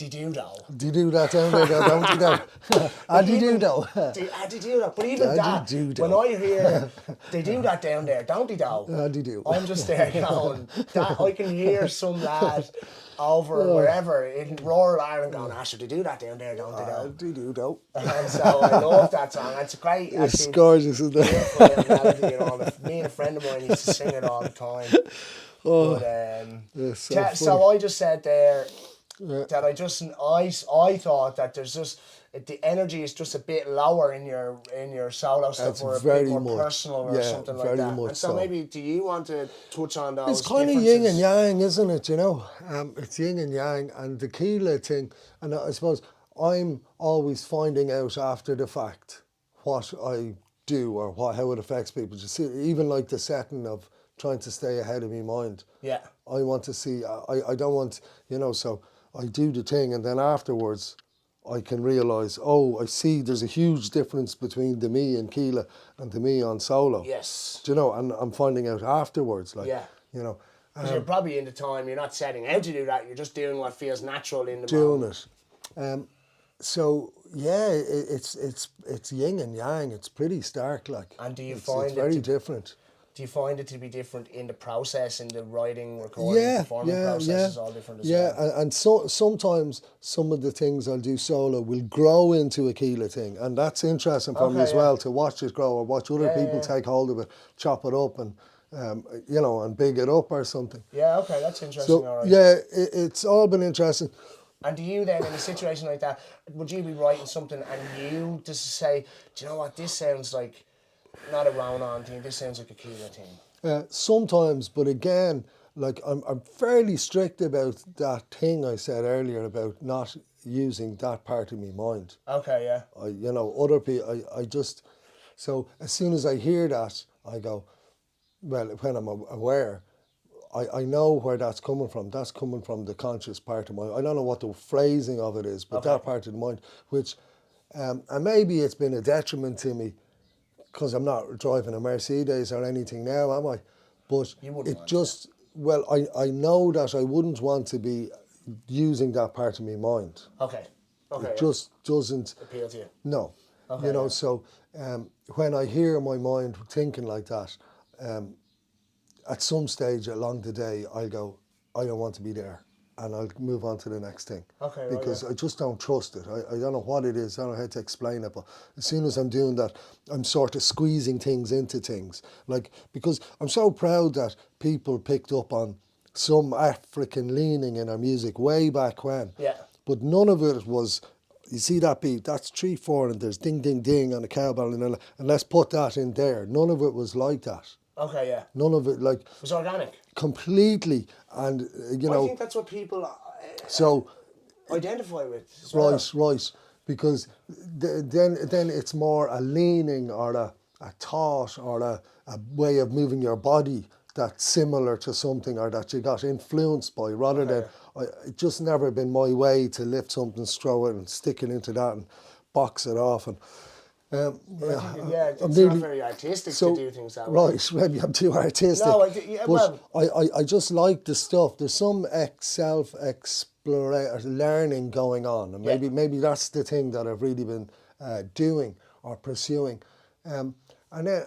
They do though. They do that down there, though, don't they? Though? They do though. They do that. But even that, when I hear they do that down there, don't they though? They do. I'm just there going, that I can hear some lad over wherever in rural Ireland going, Asher, they do that down there, don't they though? They do though. And so I love that song. It's great. It's gorgeous, isn't it? Beautiful melody, you know. Me and a friend of mine used to sing it all the time. But, so I just said there that I thought that there's just the energy is just a bit lower in your solo stuff, or a bit more personal or something like that. And so maybe, do you want to touch on those? It's kind of yin and yang, isn't it? You know, it's yin and yang, and the Kíla thing. And I suppose I'm always finding out after the fact what I do or how it affects people. You see, even like the setting of trying to stay ahead of my mind. Yeah. I want to see. I don't want, you know. So I do the thing, and then afterwards, I can realise, I see there's a huge difference between the me and Kíla and the me on solo. Yes. Do you know? And I'm finding out afterwards, like, you know. Because you're probably in the time, you're not setting out to do that, you're just doing what feels natural in the moment. Doing it. So, yeah, it's yin and yang. It's pretty stark, like. And do you find it's very different. Do you find it to be different in the process, in the writing, recording, performing process is all different as well? Yeah, and so sometimes some of the things I'll do solo will grow into a Kíla thing, and that's interesting for me as well, to watch it grow or watch other people take hold of it, chop it up and, you know, and big it up or something. Yeah, okay, that's interesting, so, all right. Yeah, it's all been interesting. And do you then, in a situation like that, would you be writing something and you just say, do you know what, this sounds like not a Ronan thing, this sounds like a Kíla thing? Sometimes, but again, like I'm fairly strict about that thing I said earlier about not using that part of my mind. Okay, yeah. You know, other people, I just, so as soon as I hear that, I go, well, when I'm aware, I know where that's coming from. That's coming from the conscious part of my, I don't know what the phrasing of it is, but that part of the mind, which, and maybe it's been a detriment to me, because I'm not driving a Mercedes or anything now, am I? But it just, well, I know that I wouldn't want to be using that part of my mind. Okay. It just doesn't appeal to you. No. Okay, you know, so when I hear my mind thinking like that, at some stage along the day, I'll go, I don't want to be there. And I'll move on to the next thing. Okay, because I just don't trust it. I don't know what it is. I don't know how to explain it. But as soon as I'm doing that, I'm sort of squeezing things into things. Like, because I'm so proud that people picked up on some African leaning in our music way back when. Yeah. But none of it was, you see that beat, that's 3/4 and there's ding, ding, ding on the cowbell and let's put that in there. None of it was like that. Okay, yeah. None of it, like... It was organic. Completely, and, you know... I think that's what people so identify with as well. Right, because then it's more a leaning or a thought or a way of moving your body that's similar to something or that you got influenced by, rather than... It's just never been my way to lift something, throw it and stick it into that and box it off and... it's not very artistic to do things that way. Right, maybe I'm too artistic. No, I just like the stuff. There's some self-exploration, learning going on, and maybe that's the thing that I've really been doing or pursuing. And then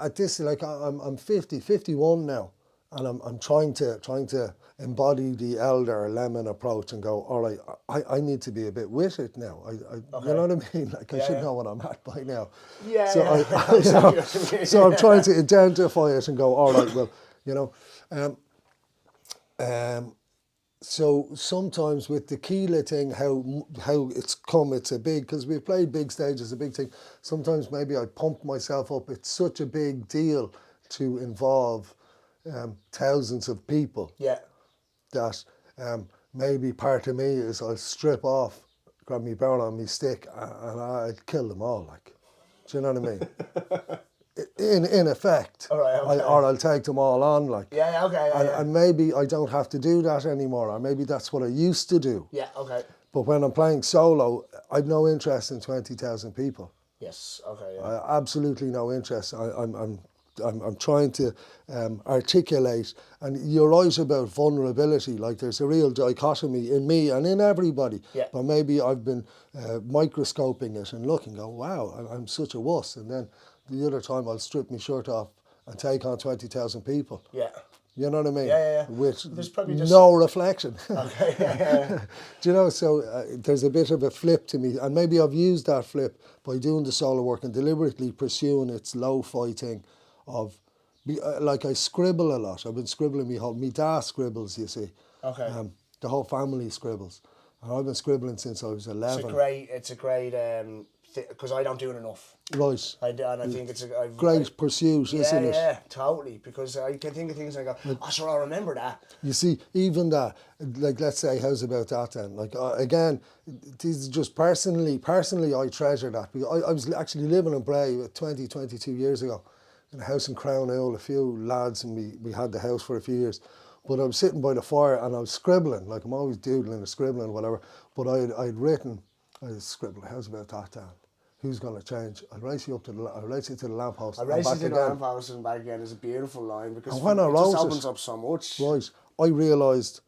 at this, like I'm 51 now, and I'm trying to embody the elder lemon approach and go, all right, I need to be a bit with it now. You know what I mean? Like I should know what I'm at by now. Yeah. So so I'm trying to identify it and go, all right, well, you know, so sometimes with the Kíla thing, how it's a big, because we've played big stages, a big thing. Sometimes maybe I pump myself up. It's such a big deal to involve thousands of people. Yeah. That maybe part of me is I'll strip off, grab me barrel on me stick, and I'd kill them all. Like, do you know what I mean? In effect, all right, okay. Or I'll take them all on. Like, and maybe I don't have to do that anymore, or maybe that's what I used to do. Yeah, okay. But when I'm playing solo, I've no interest in 20,000 people. Yes, okay. Yeah. Absolutely no interest. I'm I'm trying to articulate. And you're right about vulnerability. Like there's a real dichotomy in me and in everybody. Yeah. But maybe I've been microscoping it and looking, go, wow, I'm such a wuss. And then the other time I'll strip my shirt off and take on 20,000 people. Yeah. You know what I mean? Yeah. With there's probably just no reflection. Okay. Yeah. Do you know, so there's a bit of a flip to me. And maybe I've used that flip by doing the solo work and deliberately pursuing its lo-fi thing of, like I scribble a lot. I've been scribbling my dad scribbles, you see. Okay. The whole family scribbles. And I've been scribbling since I was 11. It's a great because I don't do it enough. Right. And I think it's a great pursuit, isn't it? Yeah, totally. Because I can think of things and I go, oh, sure, I remember that. You see, even that, like, let's say, how's about that then? Like, again, this is just personally, I treasure that. Because I was actually living in Bray 22 years ago in a house in Crown Hill, a few lads, and we had the house for a few years. But I was sitting by the fire and I was scribbling, like I'm always doodling or scribbling, whatever. But I'd written, I was scribbling, how's about that then? Who's going to change? I'll race you to the lamppost. I'll race you to the lamppost and back again is a beautiful line because when it just opens up so much. Right. I realised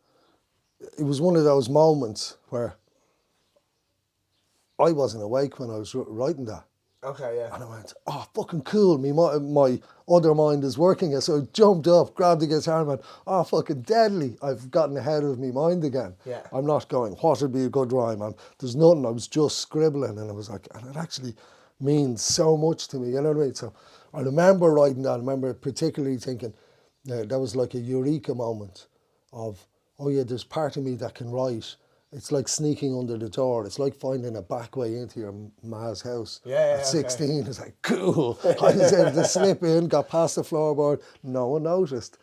it was one of those moments where I wasn't awake when I was writing that. Okay, yeah. And I went, oh, fucking cool. My other mind is working. So I jumped up, grabbed the guitar and went, oh, fucking deadly. I've gotten ahead of my mind again. Yeah. I'm not going, what would be a good rhyme? There's nothing. I was just scribbling. And I was like, and it actually means so much to me. You know what I mean? So I remember writing that. I remember particularly thinking that was like a eureka moment of, oh yeah, there's part of me that can write. It's like sneaking under the door. It's like finding a back way into your ma's house. At 16, okay. It's like, cool. I was able to slip in, got past the floorboard. No one noticed.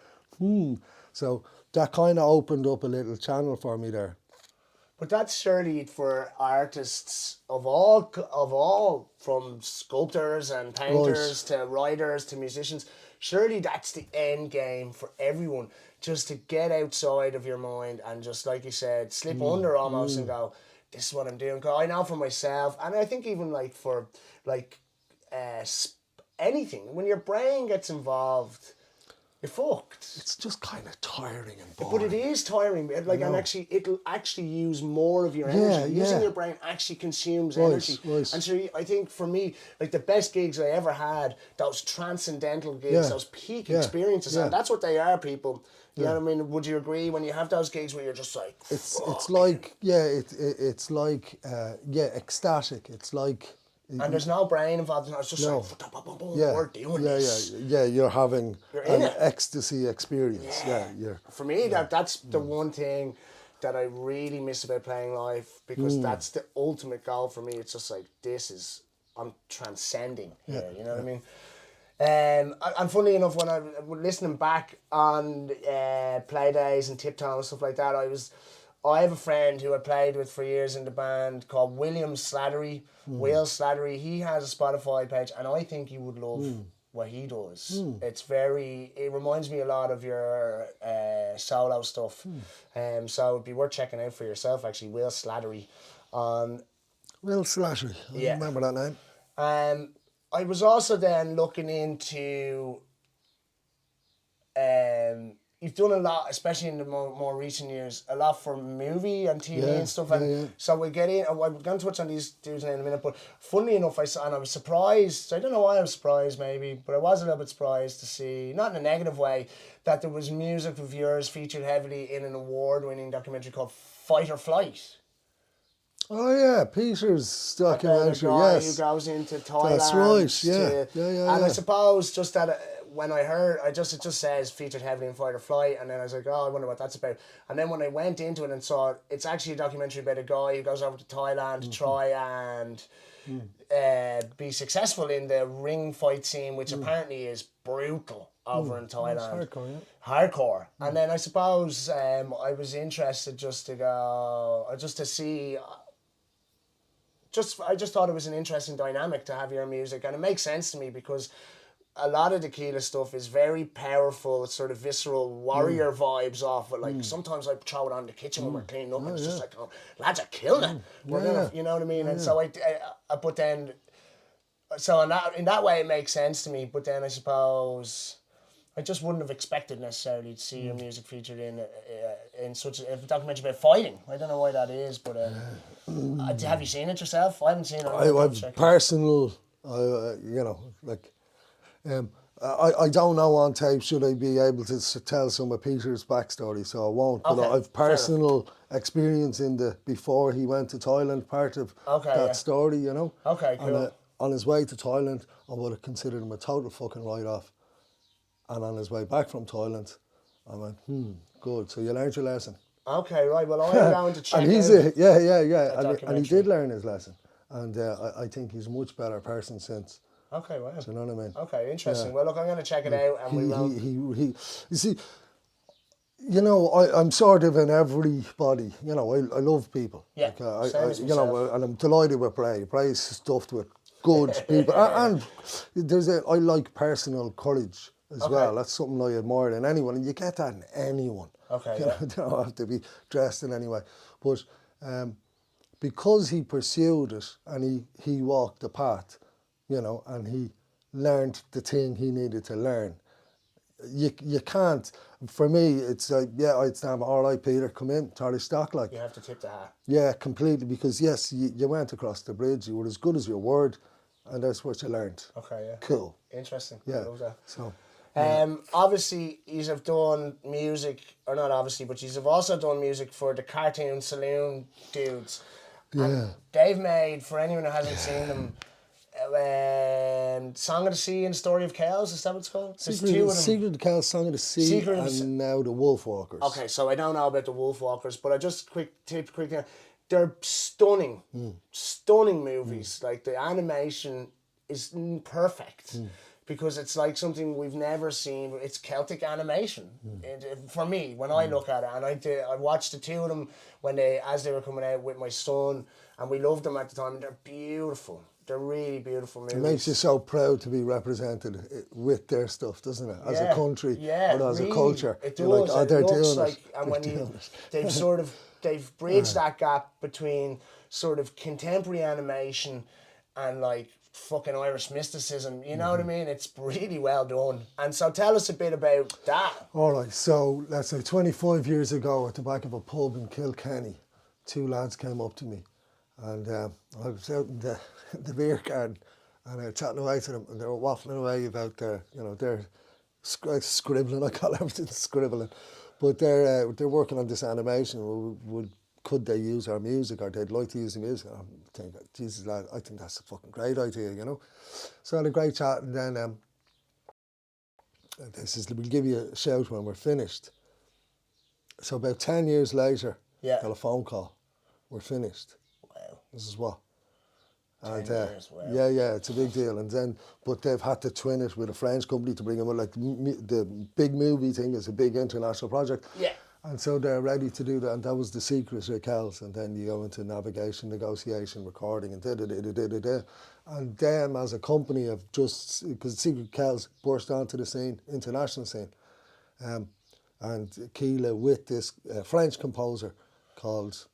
So that kind of opened up a little channel for me there. But that's surely for artists of all, from sculptors and painters to writers to musicians. Surely that's the end game for everyone. Just to get outside of your mind and just, like you said, slip under almost and go, this is what I'm doing. Cause I know for myself, and I think even like for like anything, when your brain gets involved, you're fucked. It's just kind of tiring and boring. But it is tiring. Like, and actually, it'll actually use more of your energy. Using your brain actually consumes energy. Right. And so I think for me, like the best gigs I ever had, those transcendental gigs, those peak experiences, and that's what they are, people. You know what I mean? Would you agree when you have those gigs where you're just like, it's like it's like ecstatic. It's like. And there's no brain involved. It's just like, we're doing this. Yeah, you're having an ecstasy experience. For me, that's the one thing that I really miss about playing live, because that's the ultimate goal for me. It's just like, I'm transcending here, you know what I mean? And funnily enough, when I was listening back on play days and Tiptoe and stuff like that, I have a friend who I played with for years in the band called William Slattery, Will Slattery. He has a Spotify page, and I think you would love what he does. It reminds me a lot of your solo stuff. So it'd be worth checking out for yourself, actually. Will Slattery. Will Slattery, I remember that name. I was also then looking into... you've done a lot, especially in the more recent years, a lot for movie and TV and stuff. So we'll get in, I'm going to touch on these dudes in a minute, but funnily enough, I was surprised, I don't know why I was surprised maybe, but I was a little bit surprised to see, not in a negative way, that there was music of yours featured heavily in an award-winning documentary called Fight or Flight. Oh yeah, Peter's documentary, who goes into Thailand. That's right, yeah. And I suppose just that... when I heard, it just says featured heavily in Fight or Flight, and then I was like, oh, I wonder what that's about. And then when I went into it and saw it, it's actually a documentary about a guy who goes over to Thailand to try and be successful in the ring fight scene, which apparently is brutal over in Thailand. It's hardcore, Hardcore. And then I suppose I was interested just to see... I just thought it was an interesting dynamic to have your music, and it makes sense to me because a lot of the Kíla stuff is very powerful. It's sort of visceral warrior vibes off it. Like sometimes I throw it on in the kitchen when we're cleaning up, and it's just like, oh, lads are killing it. You know what I mean? And so but then So in that way it makes sense to me, but then I suppose I just wouldn't have expected necessarily to see your music featured in such a documentary about fighting. I don't know why that is, but have you seen it yourself? I haven't seen it. I've personal, you know, like, I don't know on tape should I be able to tell some of Peter's backstory, so I won't. But I've personal experience in the before he went to Thailand part of that story, you know. Okay, cool. And on his way to Thailand, I would have considered him a total fucking write-off. And on his way back from Thailand, I went, good. So you learned your lesson. Okay, right. Well, I'm going to check. And he's and he did learn his lesson. And I think he's a much better person since. Okay, wow. Do you know what I mean? Okay, interesting. Well, look, I'm going to check it out, and we will. You see, you know, I'm sort of in everybody. You know, I love people. Yeah. Like, you know, and I'm delighted with Bray. Bray's stuffed with good people, and I like personal courage as well. That's something I admire in anyone, and you get that in anyone. Okay. You don't have to be dressed in any way, but because he pursued it and he walked the path, you know, and he learned the thing he needed to learn. You can't. For me, it's like, I'd stand, all right, Peter, come in, Charlie Stock, like. You have to tip the hat. Yeah, completely, because yes, you went across the bridge, you were as good as your word, and that's what you learned. Okay, yeah. Cool. Interesting. Yeah. I love that. So. Obviously, you have done music, or not obviously, but you have also done music for the Cartoon Saloon dudes. Yeah. And they've made, for anyone who hasn't seen them, Song of the Sea and Story of Cows, is that what it's called? There's two of them. Secret of the Cows, Song of the Sea, and now the Wolf Walkers. Okay, so I don't know about the Wolf Walkers, but I just quickly, they're stunning movies. Like, the animation is perfect. Because it's like something we've never seen. It's Celtic animation. For me, when I look at it, and I watched the two of them as they were coming out with my son, and we loved them at the time. And they're beautiful. They're really beautiful movies. It makes you so proud to be represented with their stuff, doesn't it? As a country or as a culture. It does. Like, they're doing like, it. And when they've bridged that gap between sort of contemporary animation and like fucking Irish mysticism, you know what I mean? It's really well done. And so tell us a bit about that. All right, so let's say 25 years ago at the back of a pub in Kilkenny, two lads came up to me, and I was out in the beer garden, and chatting away to them, and they were waffling away about their scribbling. I call everything scribbling, but they're working on this animation. Could they use our music, or they'd like to use the music? I'm thinking, Jesus, lad, I think that's a fucking great idea, you know. So I had a great chat, and then they says, we'll give you a shout when we're finished. So about 10 years later, got a phone call. We're finished. Wow. This is what? 10 years, wow. Yeah, it's a big deal. And then, but they've had to twin it with a French company to bring them in. Like the big movie thing is a big international project. Yeah. And so they're ready to do that, and that was the Secret of Cows. And then you go into navigation, negotiation, recording, and da-da-da-da-da-da. And them as a company have just, because Secret Cows burst onto the scene, international scene. And Kíla with this French composer called,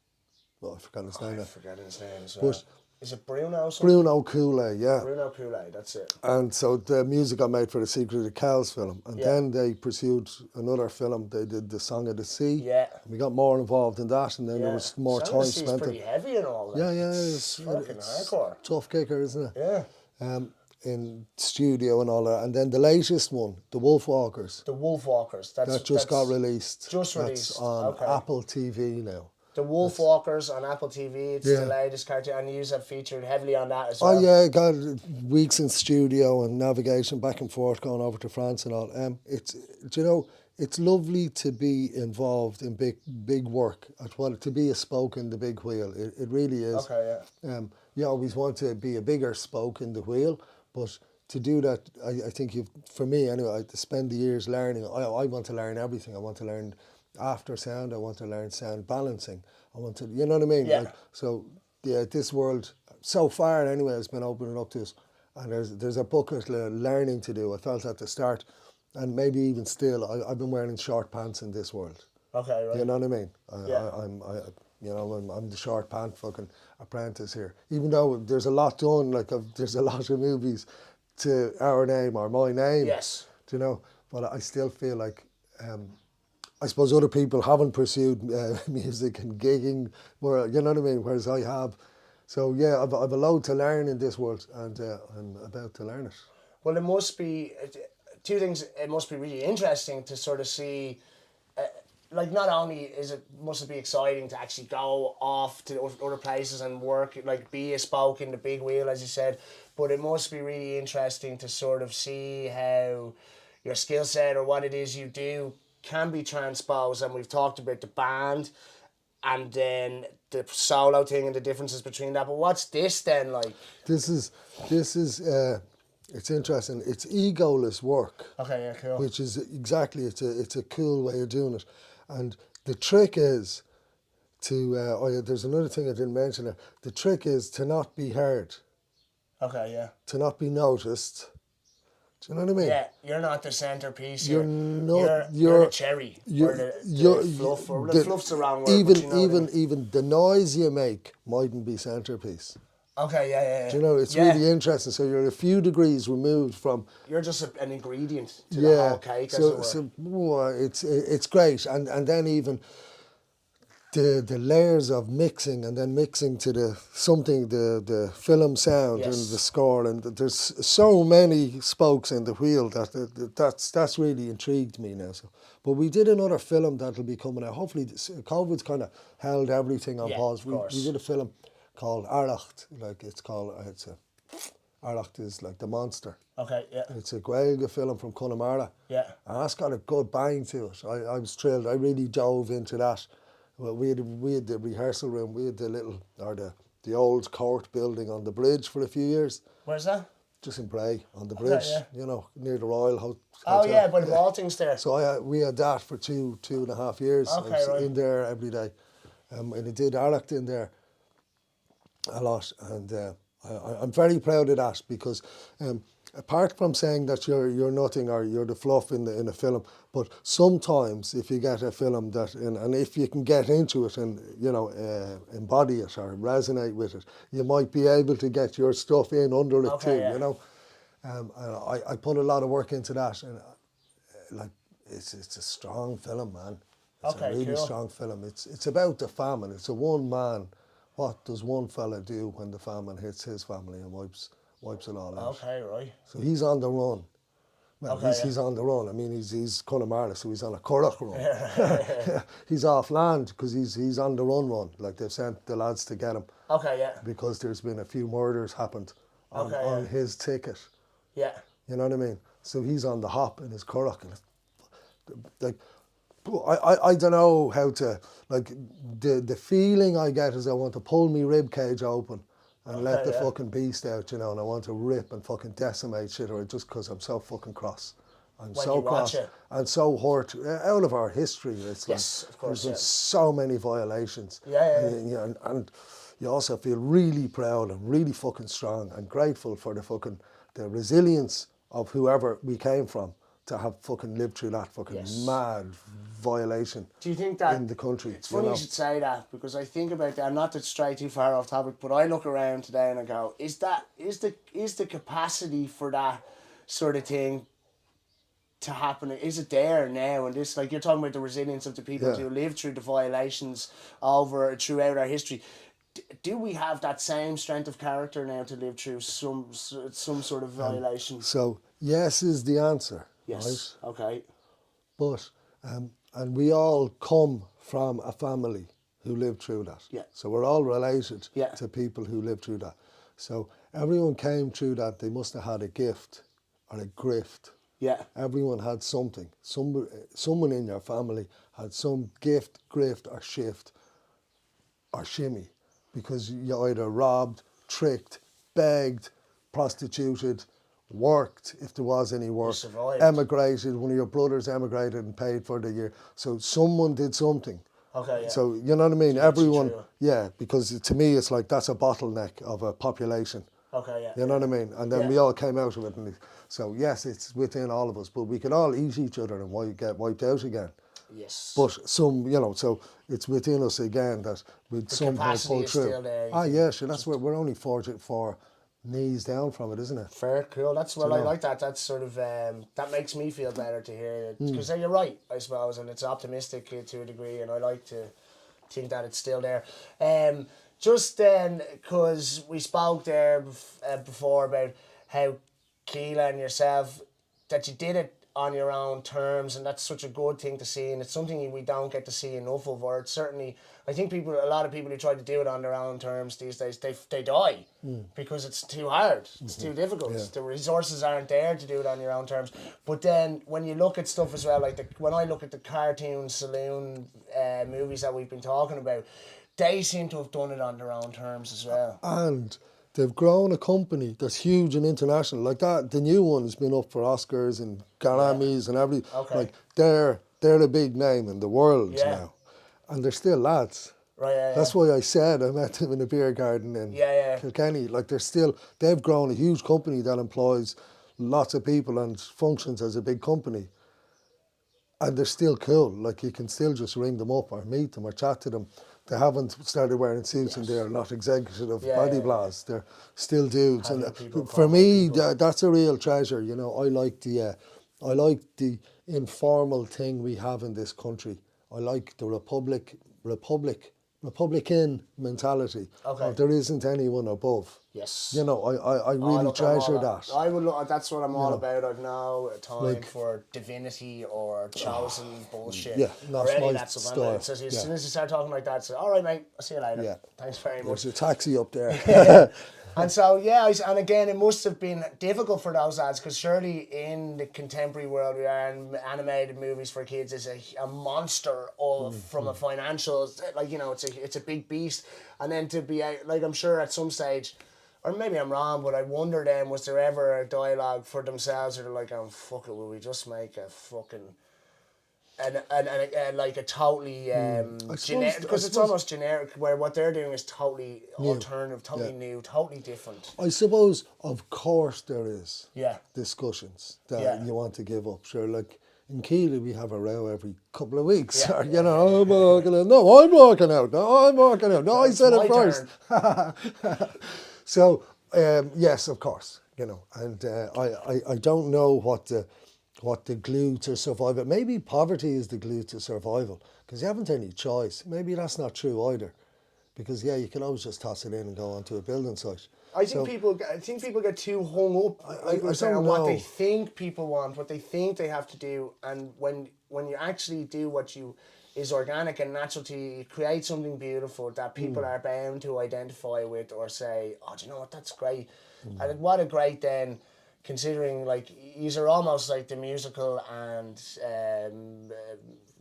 well, I forgot his name. I forgot his name as well. But is it Bruno or something? Bruno Kíla, yeah. Bruno Kíla, that's it. And so the music got made for the Secret of the Cows film. And then they pursued another film. They did The Song of the Sea. Yeah. We got more involved in that, and then there was more time spent. Song of the Sea is pretty heavy and all that. Yeah, it's fucking hardcore. Tough kicker, isn't it? Yeah. In studio and all that. And then the latest one, The Wolf Walkers. The Wolf Walkers. That just got released. Just released. That's on Apple TV now. The Wolf Walkers on Apple TV. It's the latest cartoon, and you have featured heavily on that as well. Oh yeah, got weeks in studio and navigation back and forth, going over to France and all. It's lovely to be involved in big work to be a spoke in the big wheel. It really is. Okay, yeah. You always want to be a bigger spoke in the wheel, but to do that, I think for me anyway, to spend the years learning. I want to learn everything. I want to learn after sound. I want to learn sound balancing. I want to, you know what I mean? Yeah. This world so far anyway has been opening up to us, and there's a bucket of learning to do. I felt at the start, and maybe even still, I've been wearing short pants in this world. Okay, right. You know what I mean? You know, I'm the short pant fucking apprentice here. Even though there's a lot done, like there's a lot of movies to our name or my name. Yes. Do you know? But I still feel like, I suppose other people haven't pursued music and gigging, where, you know what I mean, whereas I have. So yeah, I've a load to learn in this world, and I'm about to learn it. Well, it must be, two things, it must be really interesting to sort of see, like not only must it be exciting to actually go off to other places and work, like be a spoke in the big wheel, as you said, but it must be really interesting to sort of see how your skill set or what it is you do can be transposed. And we've talked about the band and then the solo thing and the differences between that. But what's this then like? This is it's interesting. It's egoless work. Okay, yeah, cool. Which is exactly, it's a cool way of doing it. And the trick is to, there's another thing I didn't mention there. The trick is to not be heard. Okay, yeah. To not be noticed. Do you know what I mean? Yeah, you're not the centerpiece. You're not. You're the cherry. Or the fluff. Or the fluff's the wrong word. Even the noise you make mightn't be centerpiece. Okay, yeah. Do you know, it's really interesting. So you're a few degrees removed from... You're just an ingredient to the whole cake, as it were. It's great. And then even the layers of mixing, and then mixing to the film sound and the score, and there's so many spokes in the wheel that's really intrigued me now. So, but we did another film that'll be coming out. Hopefully, COVID's kind of held everything on pause. We did a film called Arlacht, Arlacht is like the monster. Okay, yeah. It's a Gaeilge film from Connemara. Yeah. And that's got a good bang to it. I was thrilled. I really dove into that. Well, we had the rehearsal room. We had the old court building on the bridge for a few years. Where's that? Just in Bray, on the bridge. Okay, yeah. You know, near the Royal Hotel. Oh yeah, by the Maltings there. So we had that for two and a half years. Okay, I was in there every day, and I did Arlacht in there a lot, and I'm very proud of that, because apart from saying that you're nothing or you're the fluff in a film, but sometimes if you get a film and if you can get into it and embody it or resonate with it, you might be able to get your stuff in under it too. Yeah. You know, I put a lot of work into that, and it's a strong film, man. It's a really strong film. It's about the famine. It's a one man. What does one fella do when the famine hits his family and wipes it all out? Okay, right. So he's on the run. Well, he's on the run. I mean, he's Connemara, so he's on a Curragh run. He's off land because he's on the run. Like, they've sent the lads to get him. Okay, yeah. Because there's been a few murders happened on his ticket. Yeah. You know what I mean? So he's on the hop in his Curragh. Like, I don't know how to, like, the feeling I get is I want to pull me rib cage open and let the fucking beast out, and I want to rip and fucking decimate shit, or just because I'm so fucking cross. I'm so cross and so hurt out of our history. It's like, of course, there's been so many violations. And you also feel really proud and really fucking strong and grateful for the resilience of whoever we came from, to have fucking lived through that fucking mad violation. Do you think that in the country? It's funny you should say that, because I think about that, not to stray too far off topic, but I look around today and I go, is the capacity for that sort of thing to happen? Is it there now? And this, like, you're talking about the resilience of the people who lived through the violations throughout our history. Do we have that same strength of character now to live through some sort of violation? So yes is the answer. Yes. Right? Okay. But and we all come from a family who lived through that. Yeah. So we're all related to people who lived through that. So everyone came through that. They must have had a gift or a grift. Yeah. Everyone had something. Someone in your family had some gift, grift, or shift, or shimmy, because you either robbed, tricked, begged, prostituted, worked if there was any work, emigrated, one of your brothers emigrated and paid for the year. So someone did something. Okay, yeah. So, you know what I mean? Everyone, because to me it's like that's a bottleneck of a population. Okay, yeah. You know what I mean? And then we all came out of it. And so yes, it's within all of us, but we can all eat each other and get wiped out again. Yes. But some, you know, so it's within us again that we'd somehow pull through. Still there, Sure, that's where we're only four knees down from it, isn't it? Fair, cool. That's I like that. That's sort of that makes me feel better to hear it, because you're right, I suppose, and it's optimistic to a degree, and I like to think that it's still there. Just then, because we spoke there before about how Kíla and yourself, that you did it on your own terms, and that's such a good thing to see, and it's something we don't get to see enough of. Or it's certainly, I think a lot of people who try to do it on their own terms these days, they die because it's too hard, it's too difficult. The resources aren't there to do it on your own terms. But then when you look at stuff as well, like when I look at the cartoon saloon movies that we've been talking about, they seem to have done it on their own terms as well. And they've grown a company that's huge and international. Like that, the new one has been up for Oscars and Grammys and everything. Okay. Like they're a big name in the world now, and they're still lads. Right. Yeah. That's why I said I met them in a beer garden in Kilkenny. Like they've grown a huge company that employs lots of people and functions as a big company. And they're still cool. Like you can still just ring them up or meet them or chat to them. They haven't started wearing suits and they're not executive body blast. They're still dudes. And for me, that's a real treasure. You know, I like the informal thing we have in this country. I like the Republican mentality. Okay. There isn't anyone above. Yes. You know, I really treasure that. I would look. That's what I'm all about. I've no time for divinity or chosen bullshit. Yeah, that's my that stuff. style. So as soon as you start talking like that, say, all right, mate, I'll see you later. Yeah. Thanks very much. There's a taxi up there. And so, and again, it must have been difficult for those lads, because surely in the contemporary world we are, and animated movies for kids is a monster from a financial, like, you know, it's a big beast. And then to be, like, I'm sure at some stage, or maybe I'm wrong, but I wonder then, was there ever a dialogue for themselves, or they're like, oh, fuck it, will we just make a fucking... And like a totally generic, because it's almost generic, where what they're doing is totally alternative, totally new, totally different. I suppose, of course, there is discussions that you want to give up. Sure, like in Kíla, we have a row every couple of weeks. You know, I'm walking out. No, I'm walking out. No, I'm walking out. No, I said it first. So, yes, of course, you know, and I don't know what the glue to survival. Maybe poverty is the glue to survival, because you haven't any choice. Maybe that's not true either, because you can always just toss it in and go onto a building site. I think people get too hung up, like we're saying, on what they think people want, what they think they have to do, and when you actually do what is organic and natural to you, you create something beautiful that people are bound to identify with, or say, oh, do you know what, that's great. And what a great then, considering, like, these are almost like the musical and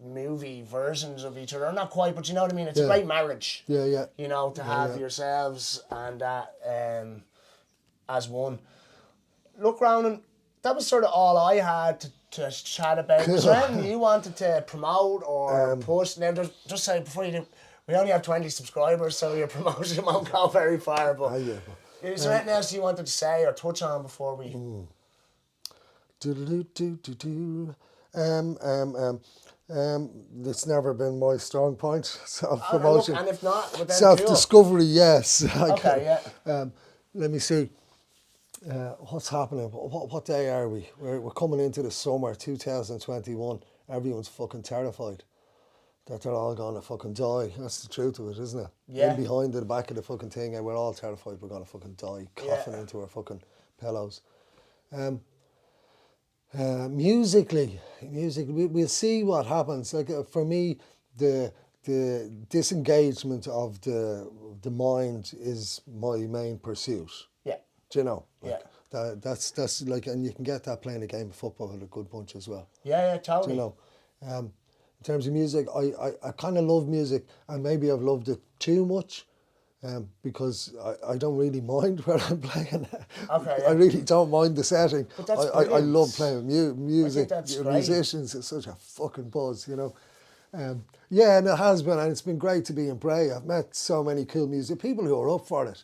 movie versions of each other. Not quite, but you know what I mean? It's a great marriage. Yeah. You know, to have yourselves and that as one. Look, Ronan, that was sort of all I had to chat about. Was there anything you wanted to promote or push? Now, just say before you do, we only have 20 subscribers, so your promotion won't go very far, but... Is there anything else you wanted to say or touch on before we... It's never been my strong point. Self-promotion. And if not, but then self-discovery, yes. Okay, let me see. What's happening? What day are we? We're coming into the summer 2021. Everyone's fucking terrified that they're all gonna fucking die. That's the truth of it, isn't it? Yeah. In behind the back of the fucking thing, and we're all terrified we're gonna fucking die, coughing into our fucking pillows. Musically, we'll see what happens. Like for me, the disengagement of the mind is my main pursuit. Yeah. Do you know? Like that's like, and you can get that playing a game of football with a good bunch as well. Yeah, totally. Do you know? In terms of music, I kind of love music, and maybe I've loved it too much, because I don't really mind where I'm playing. Okay, yeah. I really don't mind the setting. But that's I love playing music. That's musicians, it's such a fucking buzz, you know. And it has been, and it's been great to be in Bray. I've met so many cool music people who are up for it.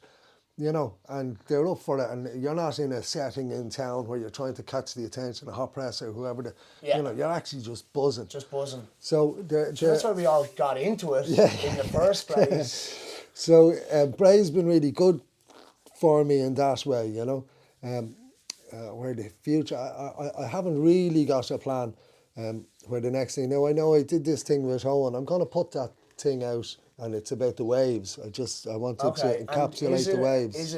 you know, and they're up for it, and you're not in a setting in town where you're trying to catch the attention of hot press or whoever, you know, you're actually just buzzing. Just buzzing. So that's why we all got into it in the first place. So Bray's been really good for me in that way, you know. Where the future, I haven't really got a plan where the next thing. Now I know I did this thing with Owen. I'm going to put that thing out, and it's about the waves. I wanted to encapsulate the waves. Is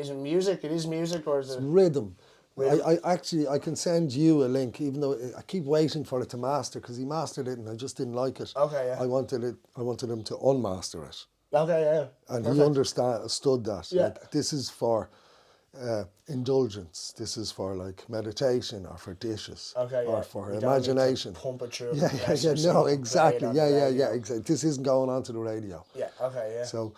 it music? It is music, or is it rhythm? I can send you a link, even though I keep waiting for it to master, because he mastered it and I just didn't like it. Okay, yeah. I wanted him to unmaster it. Okay, yeah. And Perfect. he understood that. Yeah. Like, this is for indulgence. This is for like meditation, or for dishes, or for imagination. Pump it through. Yeah. No, exactly. Yeah. Exactly. This isn't going on to the radio. Yeah. Okay. Yeah. So,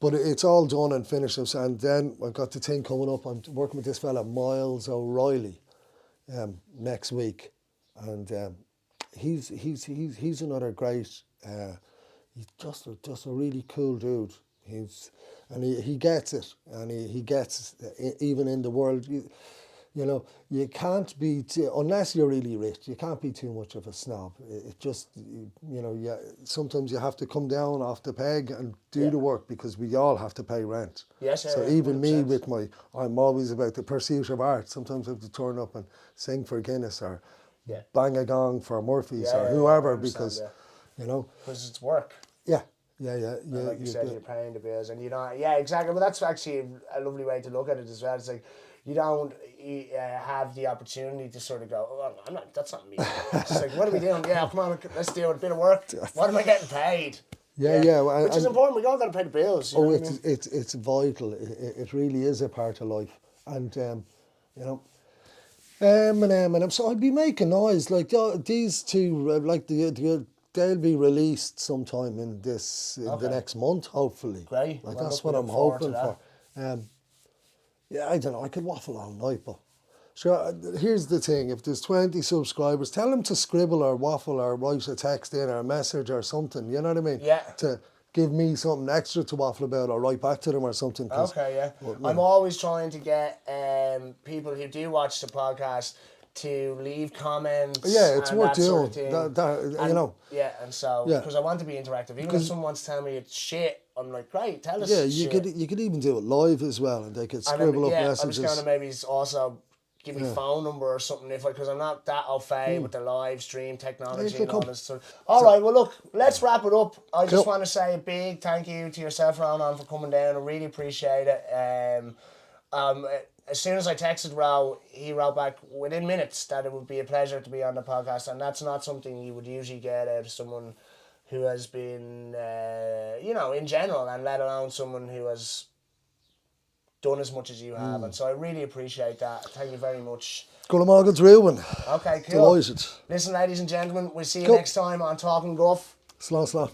but it's all done and finished, and then I've got the thing coming up. I'm working with this fella Miles O'Reilly next week, and he's another great. He's just a really cool dude. He gets it, and he gets even in the world. You know, you can't be unless you're really rich. You can't be too much of a snob. It just, you know, sometimes you have to come down off the peg and do the work, because we all have to pay rent. Yes, so even me with I'm always about the pursuit of art. Sometimes I have to turn up and sing for Guinness, or bang a gong for Murphy's, or whoever, because you know, because it's work. Yeah. Like you said, you're paying the bills, and you don't. Yeah, exactly. But that's actually a lovely way to look at it as well. It's like, you don't have the opportunity to sort of go, oh, that's not me. It's just like, what are we doing? Yeah, come on, let's do it. A bit of work. What am I getting paid? Yeah. Which is important. We all got to pay the bills. You know what I mean? It's vital. It really is a part of life. And, you know, and so I'd be making noise. Like, these two, like, they'll be released sometime in the next month, hopefully. Great. Like, that's what I'm hoping for. I don't know, I could waffle all night, but sure, here's the thing. If there's 20 subscribers, tell them to scribble or waffle or write a text in or a message or something, you know what I mean? Yeah. To give me something extra to waffle about, or write back to them or something. Okay, yeah. I'm always trying to get people who do watch the podcast to leave comments. Yeah, it's worth doing. You know. Yeah, and so, because I want to be interactive. Even if someone wants to tell me it's shit, I'm like, great, tell us. Yeah, you could even do it live as well, and they could scribble up messages. I was going to maybe also give me phone number or something, because I'm not that au fait with the live stream technology and all this stuff. All right, well look, let's wrap it up. I just want to say a big thank you to yourself, Ronan, for coming down. I really appreciate it. As soon as I texted Ro, he wrote back within minutes that it would be a pleasure to be on the podcast, and that's not something you would usually get out of someone who has been, you know, in general, and let alone someone who has done as much as you have. And so I really appreciate that. Thank you very much. Gulamagad Ruin. Okay, cool. Delighted. Listen, ladies and gentlemen, we'll see you next time on Talkin Guff. Slán.